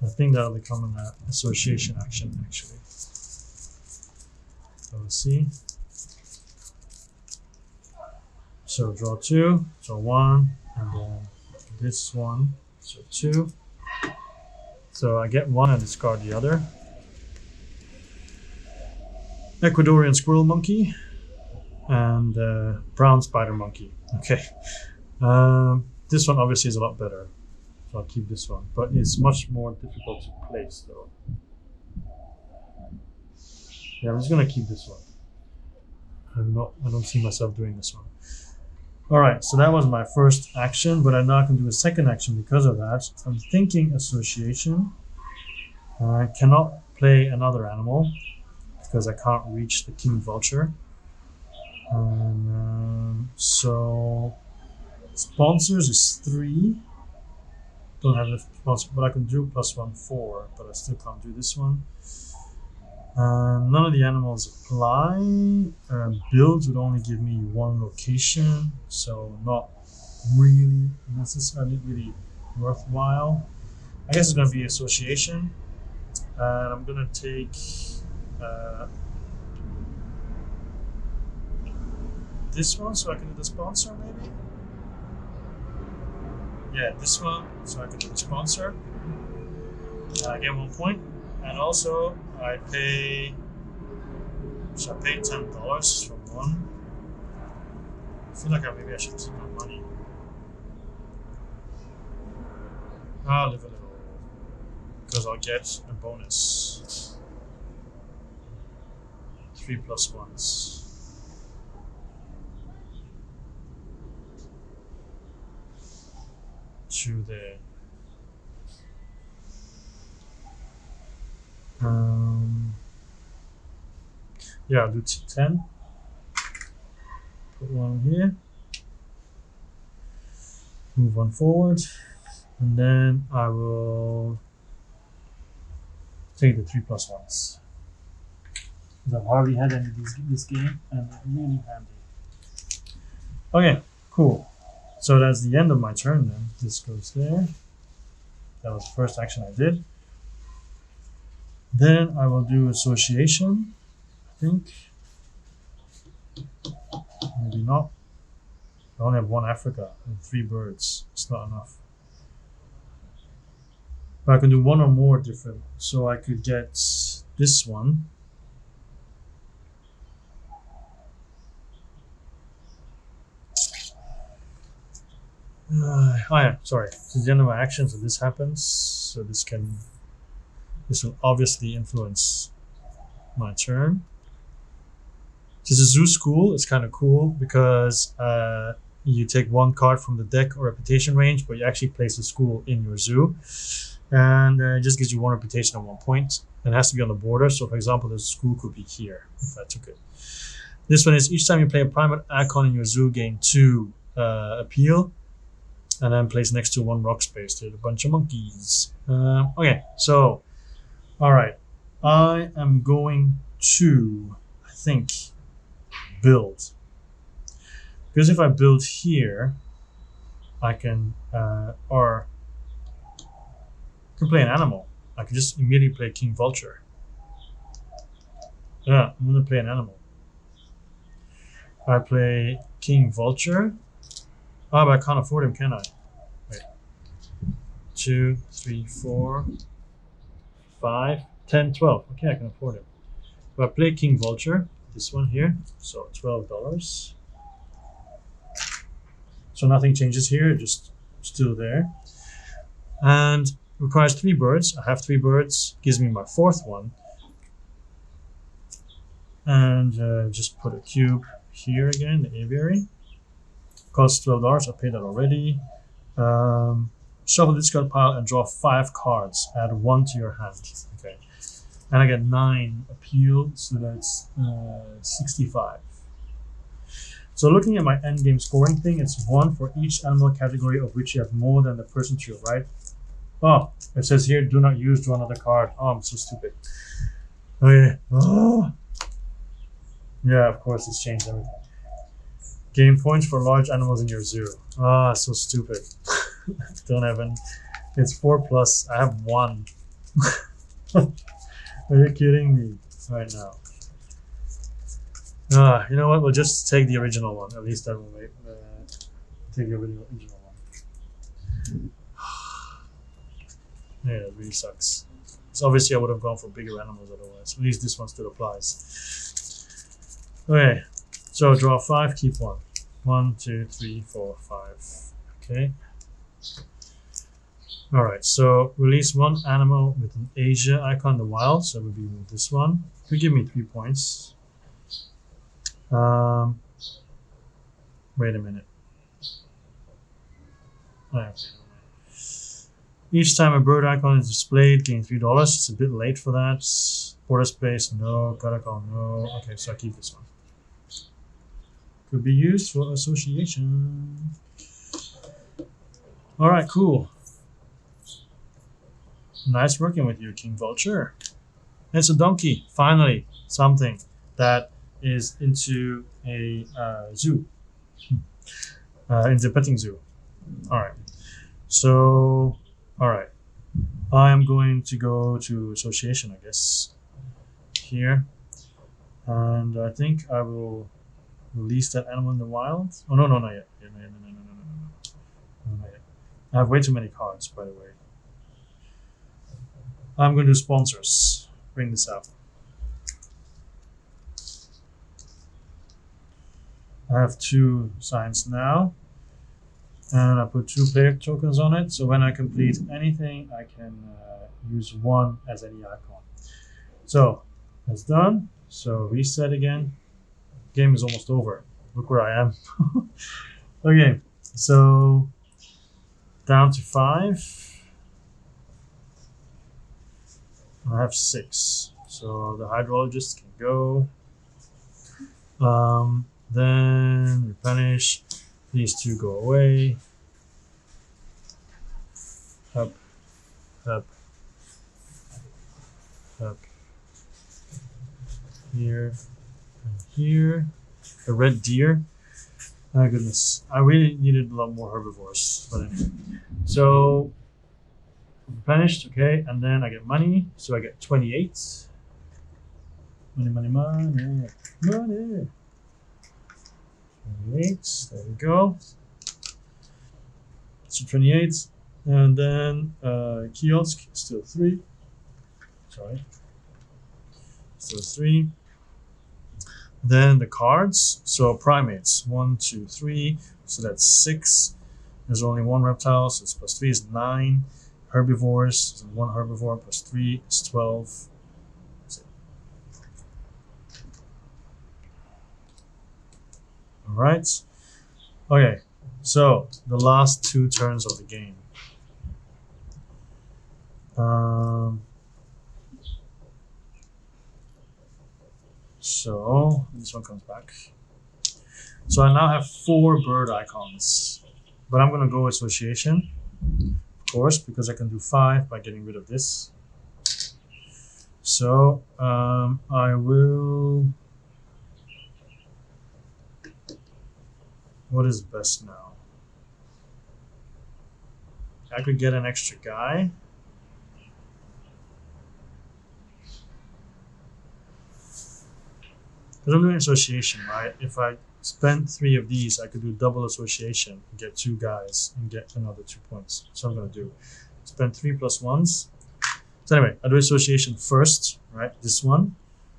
I think that'll become an association action, actually. So let's see. So draw 2, so 1, and then this one, so 2. So I get 1 and discard the other. Ecuadorian squirrel monkey and brown spider monkey. Okay. This one obviously is a lot better. So I'll keep this one, but it's much more difficult to place though. Yeah, I'm just gonna keep this one. I don't see myself doing this one. Alright, so that was my first action, but I'm not gonna do a second action because of that. I'm thinking association. I cannot play another animal because I can't reach the king vulture. And so sponsors is 3. Don't have a sponsor, but I can do +1, 4, but I still can't do this one. None of the animals apply. Builds would only give me 1 location, so not really necessarily really worthwhile. I guess it's going to be association, and I'm going to take this one so I can do the sponsor maybe. Yeah, this one, so I can do the sponsor. I get 1 point, and also I pay. So I pay $10 for 1. I feel like maybe I should keep my money. I'll live a little because I'll get a bonus. 3 plus 1s. To there. Yeah, I'll do 10. Put 1 here. Move 1 forward. And then I will take the 3 plus 1s. Because I've hardly had any of these this game, and they're really handy. Okay, cool. So that's the end of my turn then. This goes there. That was the first action I did. Then I will do association, I think. Maybe not. I only have 1 Africa and 3 birds. It's not enough. But I can do 1 or more different. So I could get this one. Oh yeah, sorry. This is the end of my action, so this happens. So this will obviously influence my turn. This is Zoo School. It's kind of cool because you take 1 card from the deck or reputation range, but you actually place the school in your zoo. And it just gives you 1 reputation at 1 point. And it has to be on the border. So for example, the school could be here if I took it. This one is each time you play a primate icon in your zoo, gain 2 appeal. And then place next to 1 rock space. There's a bunch of monkeys. Okay, so, alright. I am going to, I think, build. Because if I build here, I can, or I can play an animal. I can just immediately play King Vulture. Yeah, I'm going to play an animal. I play King Vulture. Oh, but I can't afford him, can I? Wait. 2, 3, 4, 5, 10, 12. Okay, I can afford it. But I play King Vulture, this one here, so $12. So nothing changes here, just still there. And requires 3 birds. I have 3 birds, gives me my 4th one. And just put a cube here again, the aviary. Costs $12, I paid that already. Shuffle discard pile and draw 5 cards. Add 1 to your hand. Okay. And I get 9 appeal, so that's 65. So looking at my endgame scoring thing, it's 1 for each animal category of which you have more than the person to your right. Oh, it says here, do not use, draw another card. Oh, I'm so stupid. Okay. Oh. Yeah, of course, it's changed everything. Gain points for large animals in your zoo. Ah, so stupid. Don't have any. It's 4+. I have 1. Are you kidding me right now? You know what? We'll just take the original one. At least that will make take the original one. Yeah, that really sucks. So obviously I would have gone for bigger animals otherwise. At least this one still applies. Okay, so draw 5, keep 1. 1, 2, 3, 4, 5. Okay. Alright, so release 1 animal with an Asia icon in the wild, so it would be this one. Could give me 3 points. Wait a minute. Okay. Each time a bird icon is displayed, gain $3. It's a bit late for that. Border space, no. Caracol, no. Okay, so I keep this one. Could be used for association. Alright, cool. Nice working with you, King Vulture. It's a donkey, finally. Something that is into a zoo. Into a petting zoo. Alright. So, alright. I'm going to go to association, I guess. Here. And I think I will release that animal in the wild. Oh, no, not yet. No, not yet. I have way too many cards, by the way. I'm going to do sponsors. Bring this out. I have 2 signs now. And I put 2 player tokens on it. So when I complete anything, I can use 1 as any icon. So that's done. So reset again. Game is almost over. Look where I am. Okay, so down to 5. I have 6. So the hydrologist can go. Then replenish. These 2 go away. Up, up, up. Here and here. A red deer. My goodness. I really needed a lot more herbivores. But anyway. So replenished, okay, and then I get money. So I get 28. Money, money, money. Money. 28, there we go. So 28, and then kiosk, still 3. Sorry, still 3. Then the cards, so primates, 1, 2, 3, so that's 6. There's only 1 reptile, so it's +3 is 9. Herbivores, so 1 herbivore +3 is 12. Alright. Okay, so the last 2 turns of the game. So this one comes back. So I now have 4 bird icons, but I'm gonna go association, of course, because I can do 5 by getting rid of this. So I will. What is best now? I could get an extra guy. Because I'm doing association, right? If I spend 3 of these, I could do double association and get 2 guys and get another 2 points. So I'm going to do. spend 3 +1s. So anyway, I do association first, right? This one.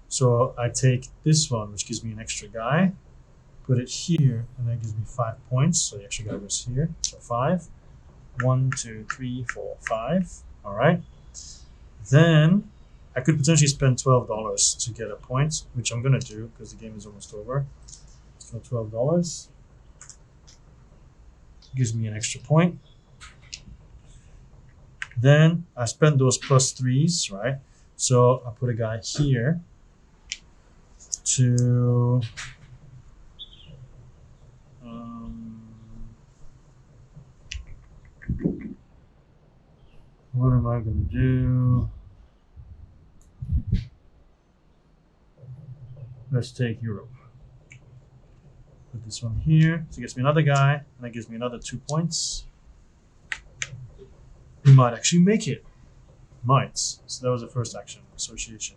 So I take this one, which gives me an extra guy, put it here, and that gives me 5 points. So the extra guy goes here. So 5. 1, 2, 3, 4, 5. All right. Then I could potentially spend $12 to get a point, which I'm gonna do because the game is almost over. So $12 gives me an extra point. Then I spend those +3s, right? So I put a guy here to what am I gonna do? Let's take Europe. Put this one here. So it gets me another guy, and that gives me another 2 points. We might actually make it. Might. So that was the first action, association.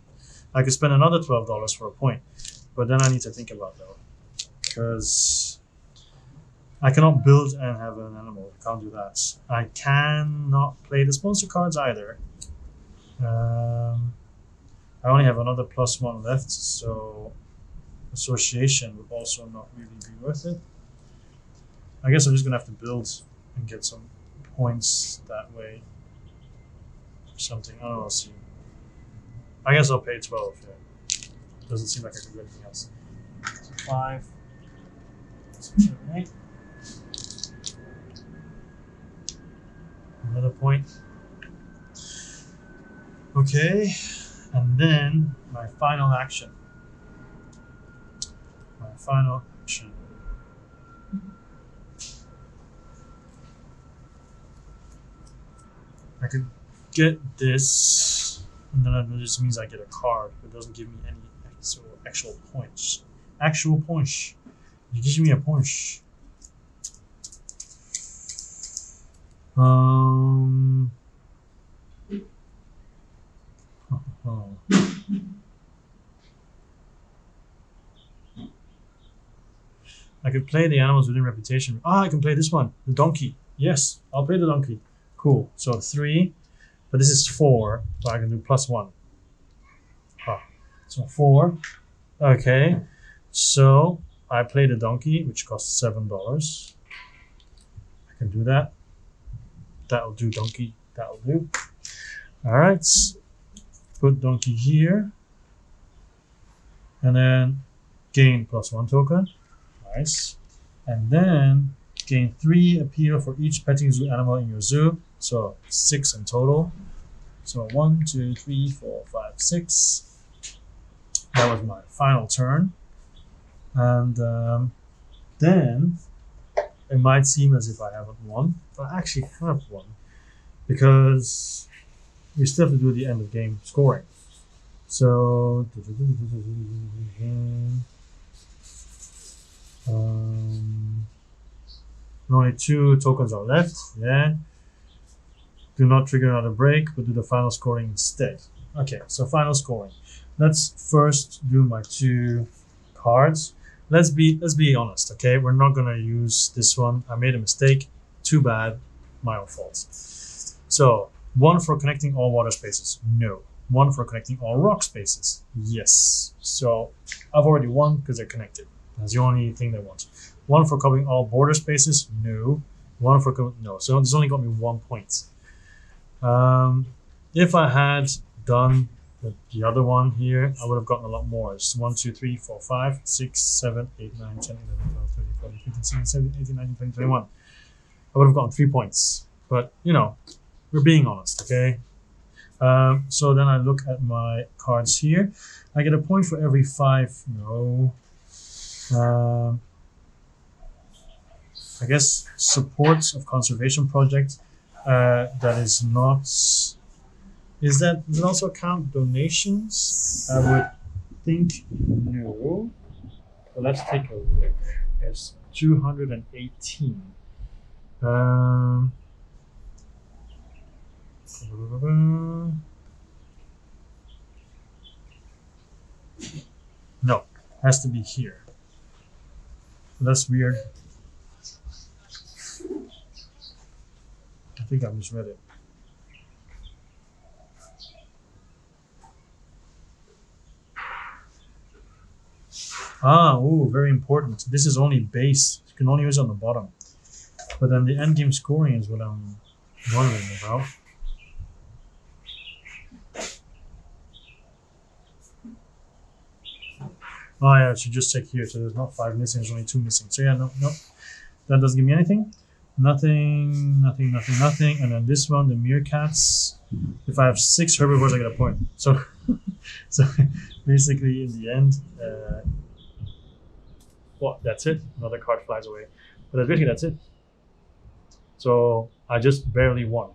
I could spend another $12 for a point, but then I need to think about that, because I cannot build and have an animal. I can't do that. I cannot play the sponsor cards either. I only have another +1 left, so association would also not really be worth it. I guess I'm just gonna have to build and get some points that way. Something. I don't know. I'll see. I guess I'll pay 12. Yeah. Doesn't seem like I can do anything else. So 5, 6, 7, 8. Another point. Okay, and then my final action. I could get this, and then that just means I get a card. It doesn't give me any actual points. Actual points. It gives me a point. I could play the animals within reputation. I can play this one, the donkey. Yes, I'll play the donkey. Cool. So 3, but this is 4, so I can do +1. So 4. Okay. So I play the donkey, which costs $7. I can do that. That'll do, donkey. That'll do. All right. Put donkey here, and then gain +1 token. Nice. And then gain 3 appeal for each petting zoo animal in your zoo. So 6 in total. So 1, 2, 3, 4, 5, 6. That was my final turn. And then it might seem as if I haven't won, but I actually have won, because we still have to do the end of game scoring. So only 2 tokens are left. Yeah. Do not trigger another break, but do the final scoring instead. Okay, so final scoring. Let's first do my 2 cards. Let's be honest, okay? We're not gonna use this one. I made a mistake. Too bad. My own fault. So 1 for connecting all water spaces. No. 1 for connecting all rock spaces. Yes. So I've already won because they're connected. That's the only thing they want. 1 for covering all border spaces. No. 1 for no. So this only got me 1 point. If I had done the other one here, I would have gotten a lot more. It's 1, 2, 3, 4, 5, 6, 7, 8, 9, 10, 11, 12, 13, 14, 15, 16, 17, 18, 19, 20, 21. I would have gotten 3 points. But, you know, we're being honest, okay? So then I look at my cards here. I get a point for every 5. No. I guess support of conservation project. That is not. Does it also count donations? I would think no. But let's take a look. It's 218. No, has to be here. That's weird. I think I misread it. Ooh, very important. This is only base. You can only use it on the bottom. But then the end game scoring is what I'm wondering about. Oh yeah, I should just check here. So there's not 5 missing, there's only 2 missing. So yeah, no. That doesn't give me anything. Nothing. And then this one, the meerkats. If I have 6 herbivores, I get a point. So basically in the end, well, that's it. Another card flies away. But basically that's it. So I just barely won.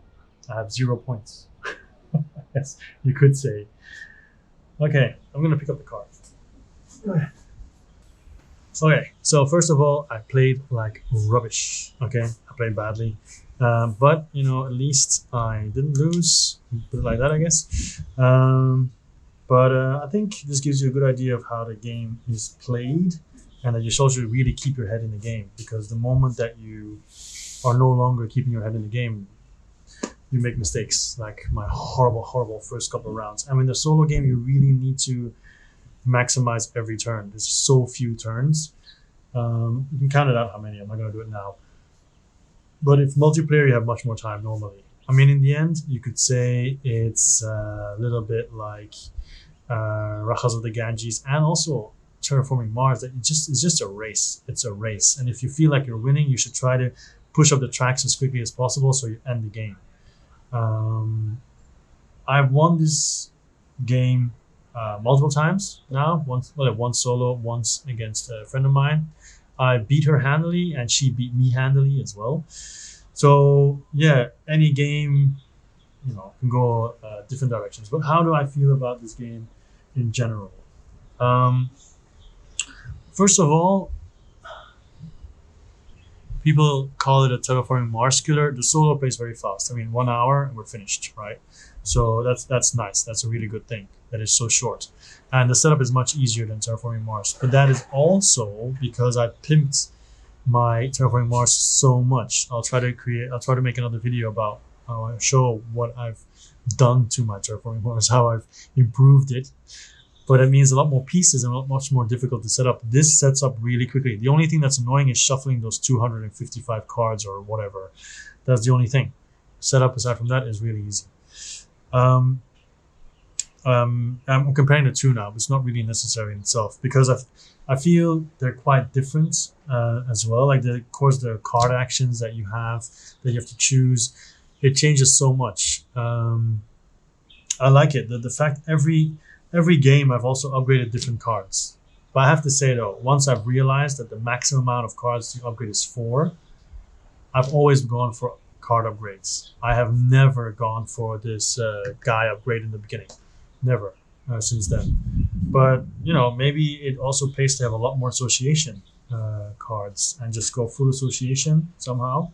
I have 0 points. Yes, you could say. Okay, I'm gonna pick up the card. Okay, so first of all, I played like rubbish. Okay, I played badly, but you know, at least I didn't lose. Put it like that, I guess. But I think this gives you a good idea of how the game is played, and that you should also really keep your head in the game, because the moment that you are no longer keeping your head in the game, you make mistakes. Like my horrible first couple of rounds. I mean, the solo game, you really need to maximize every turn. There's so few turns. You can count it out how many. I'm not going to do it now. But if multiplayer, you have much more time normally. I mean, in the end, you could say it's a little bit like Rajas of the Ganges and also Terraforming Mars. That it's just a race. It's a race. And if you feel like you're winning, you should try to push up the tracks as quickly as possible so you end the game. I've won this game multiple times now. Once solo, once against a friend of mine. I beat her handily, and she beat me handily as well. So yeah, any game, you know, can go different directions. But how do I feel about this game in general? First of all, people call it a Terraforming Mars killer. The solo plays very fast. I mean, 1 hour and we're finished, right? So that's nice. That's a really good thing. That is so short, and the setup is much easier than Terraforming Mars. But that is also because I pimped my Terraforming Mars so much. I'll try to make another video about how I show what I've done to my Terraforming Mars, how I've improved it. But it means a lot more pieces and much more difficult to set up. This sets up really quickly. The only thing that's annoying is shuffling those 255 cards or whatever. That's the only thing. Setup aside from that is really easy. I'm comparing the two now, but it's not really necessary in itself, because I feel they're quite different as well. Like of course the card actions that you have to choose, it changes so much. I like it. The fact every game I've also upgraded different cards. But I have to say though, once I've realized that the maximum amount of cards to upgrade is 4, I've always gone for card upgrades. I have never gone for this guy upgrade in the beginning. Never since then. But you know, maybe it also pays to have a lot more association cards and just go full association somehow.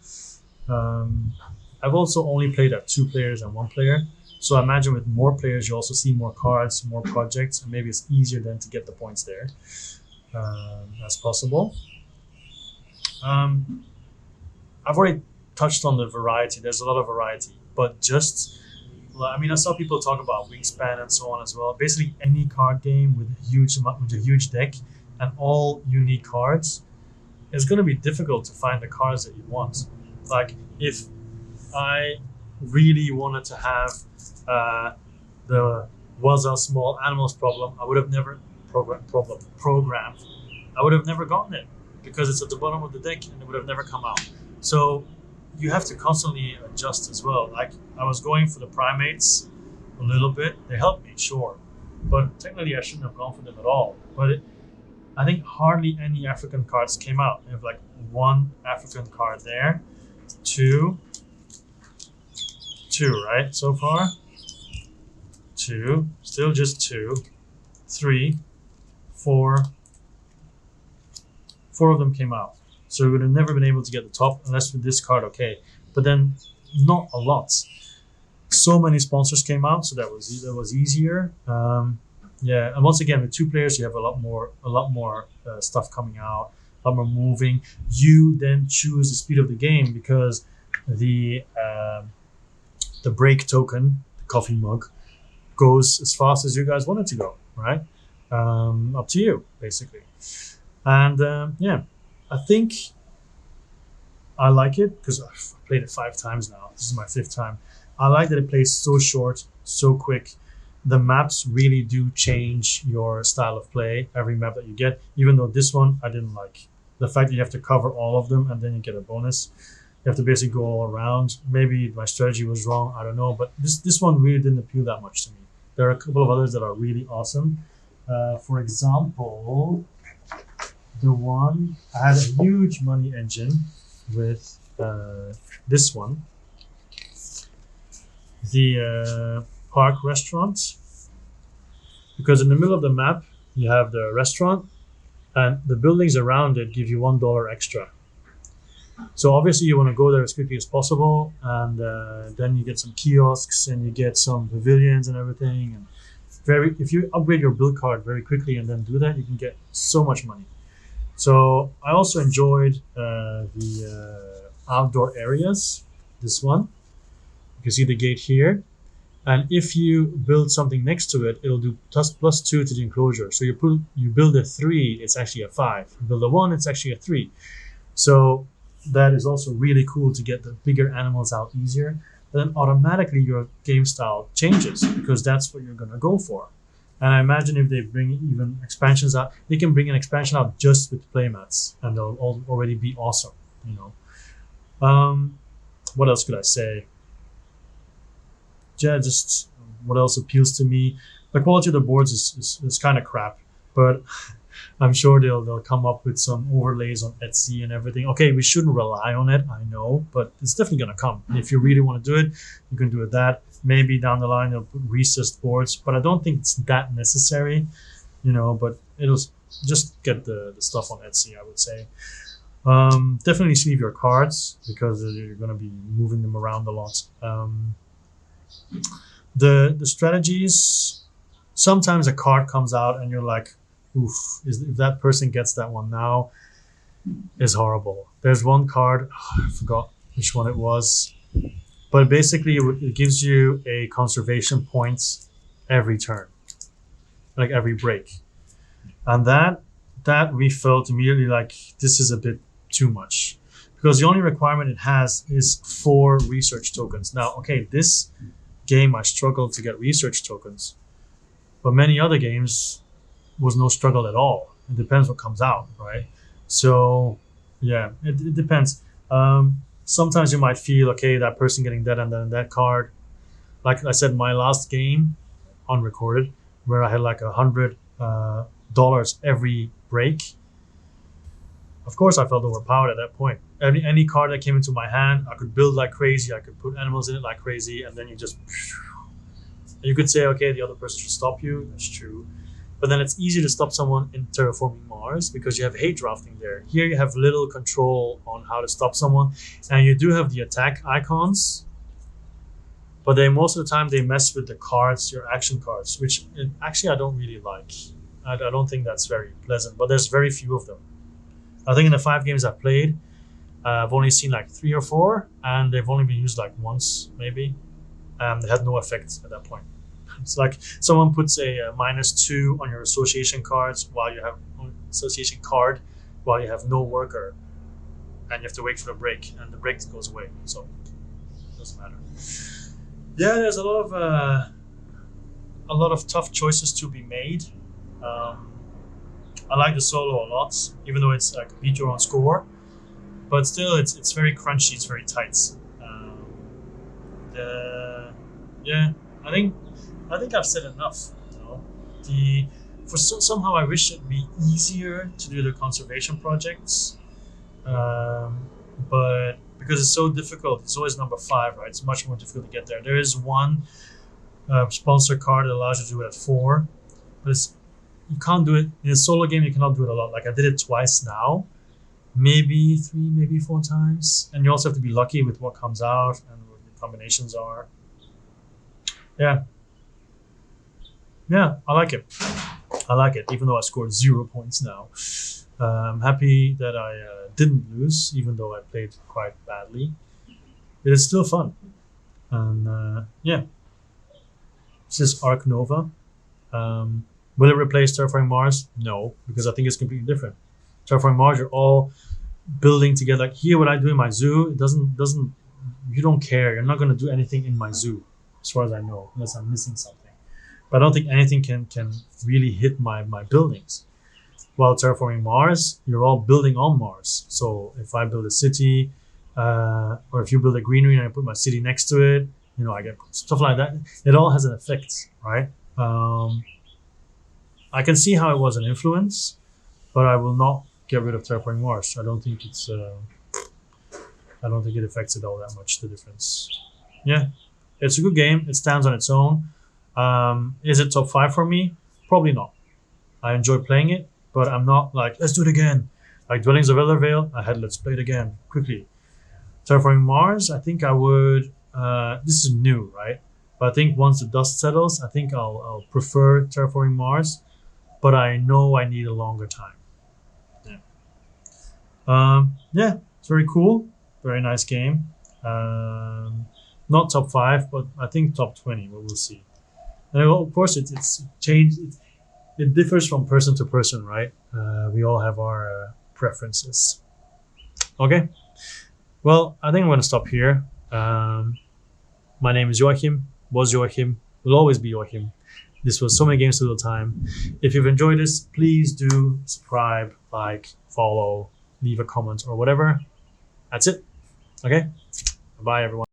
I've also only played at 2 players and 1 player. So I imagine with more players, you also see more cards, more projects, and maybe it's easier then to get the points there as possible. I've already touched on the variety. There's a lot of variety, but I saw people talk about Wingspan and so on as well. Basically, any card game with a huge deck and all unique cards, it's going to be difficult to find the cards that you want. Like if I really wanted to have the was a small animals problem, I would have never programmed. I would have never gotten it because it's at the bottom of the deck and it would have never come out. So you have to constantly adjust as well. Like I was going for the primates a little bit. They helped me, sure, but technically I shouldn't have gone for them at all. But I think hardly any African cards came out. I have like 1 African card there, 2, right? So far, 2, still just 2, 3, 4. 4 of them came out. So we would have never been able to get the top unless with this card, okay. But then not a lot. So many sponsors came out, so that was easier. Yeah, and once again with 2 players, you have a lot more stuff coming out, a lot more moving. You then choose the speed of the game because the break token, the coffee mug, goes as fast as you guys want it to go, right? Up to you, basically. And yeah, I think I like it because I've played it 5 times now. This is my 5th time. I like that it plays so short, so quick. The maps really do change your style of play every map that you get. Even though this one I didn't like, the fact that you have to cover all of them and then you get a bonus. You have to basically go all around. Maybe my strategy was wrong. I don't know, but this one really didn't appeal that much to me. There are a couple of others that are really awesome. For example, the one I had a huge money engine with this one, the park restaurant, because in the middle of the map you have the restaurant and the buildings around it give you $1 extra. So obviously you want to go there as quickly as possible, and then you get some kiosks and you get some pavilions and everything. And if you upgrade your build card very quickly and then do that, you can get so much money. So I also enjoyed the outdoor areas. This one, you can see the gate here, and if you build something next to it, it'll do +2 to the enclosure. So you build a 3, it's actually a 5. You build a 1, it's actually a 3. So that is also really cool to get the bigger animals out easier. Then automatically your game style changes because that's what you're gonna go for. And I imagine if they bring even expansions out, they can bring an expansion out just with playmats, and they'll already be awesome. What else could I say? Yeah, just what else appeals to me? The quality of the boards is kind of crap, but I'm sure they'll come up with some overlays on Etsy and everything. Okay, we shouldn't rely on it, I know, but it's definitely gonna come. If you really want to do it, you can do it that. Maybe down the line they'll put recessed boards, but I don't think it's that necessary, but it'll just get the stuff on Etsy, I would say. Definitely sleeve your cards because you're gonna be moving them around a lot. The strategies, sometimes a card comes out and you're like, oof, if that person gets that one now, is horrible. There's one card, I forgot which one it was, but basically it gives you a conservation point every turn, like every break. And that we felt immediately like this is a bit too much, because the only requirement it has is 4 research tokens. Now, okay, this game I struggled to get research tokens, but many other games was no struggle at all. It depends what comes out, right? So yeah, it depends. Sometimes you might feel, okay, that person getting that and then that card. Like I said, my last game, unrecorded, where I had like $100 every break. Of course, I felt overpowered at that point. Any card that came into my hand, I could build like crazy. I could put animals in it like crazy, and then you could say, okay, the other person should stop you. That's true. But then it's easy to stop someone in terraforming Mars because you have hate drafting there. Here you have little control on how to stop someone, and you do have the attack icons, but most of the time they mess with the cards, your action cards, which actually I don't really like. I don't think that's very pleasant, but there's very few of them. I think in the 5 games I've played, I've only seen like 3 or 4, and they've only been used like once, maybe. They had no effect at that point. It's like someone puts a -2 on your association cards while you have no worker, and you have to wait for the break, and the break goes away. So it doesn't matter. Yeah, there's a lot of tough choices to be made. I like the solo a lot, even though it's like beat your own score, but still it's very crunchy, it's very tight. Yeah, I think I've said enough. Somehow I wish it'd be easier to do the conservation projects, but because it's so difficult, it's always number 5, right? It's much more difficult to get there. There is one sponsor card that allows you to do it at 4, but you can't do it in a solo game. You cannot do it a lot. Like I did it twice now, maybe 3, maybe 4 times, and you also have to be lucky with what comes out and what the combinations are. Yeah, I like it. Even though I scored 0 points now. I'm happy that I didn't lose, even though I played quite badly. It is still fun, and yeah. This is Arc Nova. Will it replace Terraforming Mars? No, because I think it's completely different. Terraforming Mars, you're all building together. Like here, what I do in my zoo, it doesn't. You don't care. You're not going to do anything in my zoo, as far as I know, unless I'm missing something. But I don't think anything can really hit my buildings. While Terraforming Mars, you're all building on Mars. So if I build a city, or if you build a greenery and I put my city next to it, you know, I get stuff like that. It all has an effect, right? I can see how it was an influence, but I will not get rid of Terraforming Mars. I don't think it's. I don't think it affects it all that much. The difference. Yeah, it's a good game. It stands on its own. Is it top 5 for me? Probably not. I enjoy playing it, but I'm not like, let's do it again. Like Dwellings of Eldervale, I had let's play it again quickly. Terraforming Mars, I think I would. This is new, right? But I think once the dust settles, I think I'll prefer Terraforming Mars. But I know I need a longer time. Yeah, it's very cool. Very nice game. Not top 5, but I think top 20. But we'll see. And of course, it's changed. It differs from person to person, right? We all have our preferences. Okay. Well, I think I'm going to stop here. My name is Joachim. Was Joachim. Will always be Joachim. This was So Many Games All the Time. If you've enjoyed this, please do subscribe, like, follow, leave a comment or whatever. That's it. Okay. Bye, everyone.